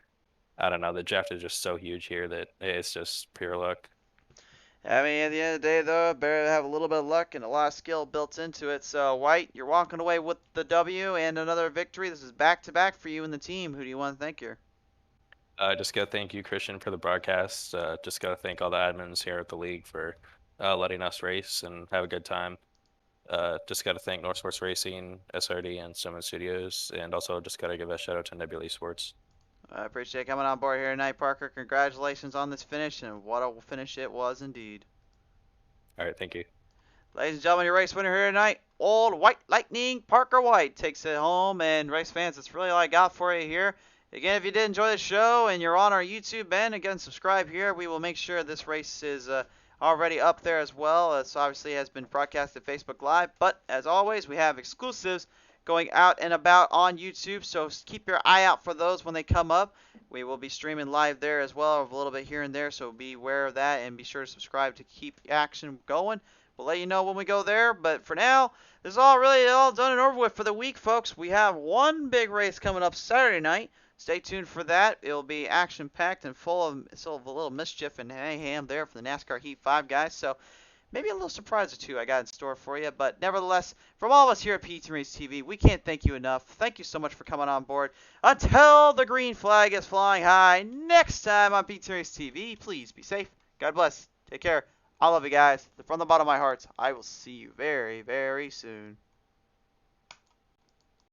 I don't know. The draft is just so huge here that it's just pure luck. I mean, at the end of the day, though, better have a little bit of luck and a lot of skill built into it. So, White, you're walking away with the W and another victory. This is back-to-back for you and the team. Who do you want to thank here? Just gotta thank you, Christian, for the broadcast. Just gotta thank all the admins here at the league for letting us race and have a good time. Just gotta thank North Sports Racing, SRD, and Summon Studios, and also just gotta give a shout out to Nebula Sports. I appreciate coming on board here tonight, Parker. Congratulations on this finish, and what a finish it was indeed. All right, thank you. Ladies and gentlemen, your race winner here tonight, Old White Lightning, Parker White, takes it home. And race fans, that's really all I got for you here. Again, if you did enjoy the show and you're on our YouTube, Ben, again, subscribe here. We will make sure this race is already up there as well. It's obviously has been broadcasted Facebook Live. But as always, we have exclusives going out and about on YouTube, so keep your eye out for those when they come up. We will be streaming live there as well, a little bit here and there, so be aware of that and be sure to subscribe to keep the action going. We'll let you know when we go there, but for now, this is all really all done and over with for the week, folks. We have one big race coming up Saturday night. Stay tuned for that. It'll be action-packed and full of a little mischief and mayhem there for the NASCAR Heat 5 guys, so maybe a little surprise or two I got in store for you. But nevertheless, from all of us here at PTM Racing TV, we can't thank you enough. Thank you so much for coming on board. Until the green flag is flying high next time on PTM Racing TV, please be safe. God bless. Take care. I love you guys. From the bottom of my heart, I will see you very, very soon.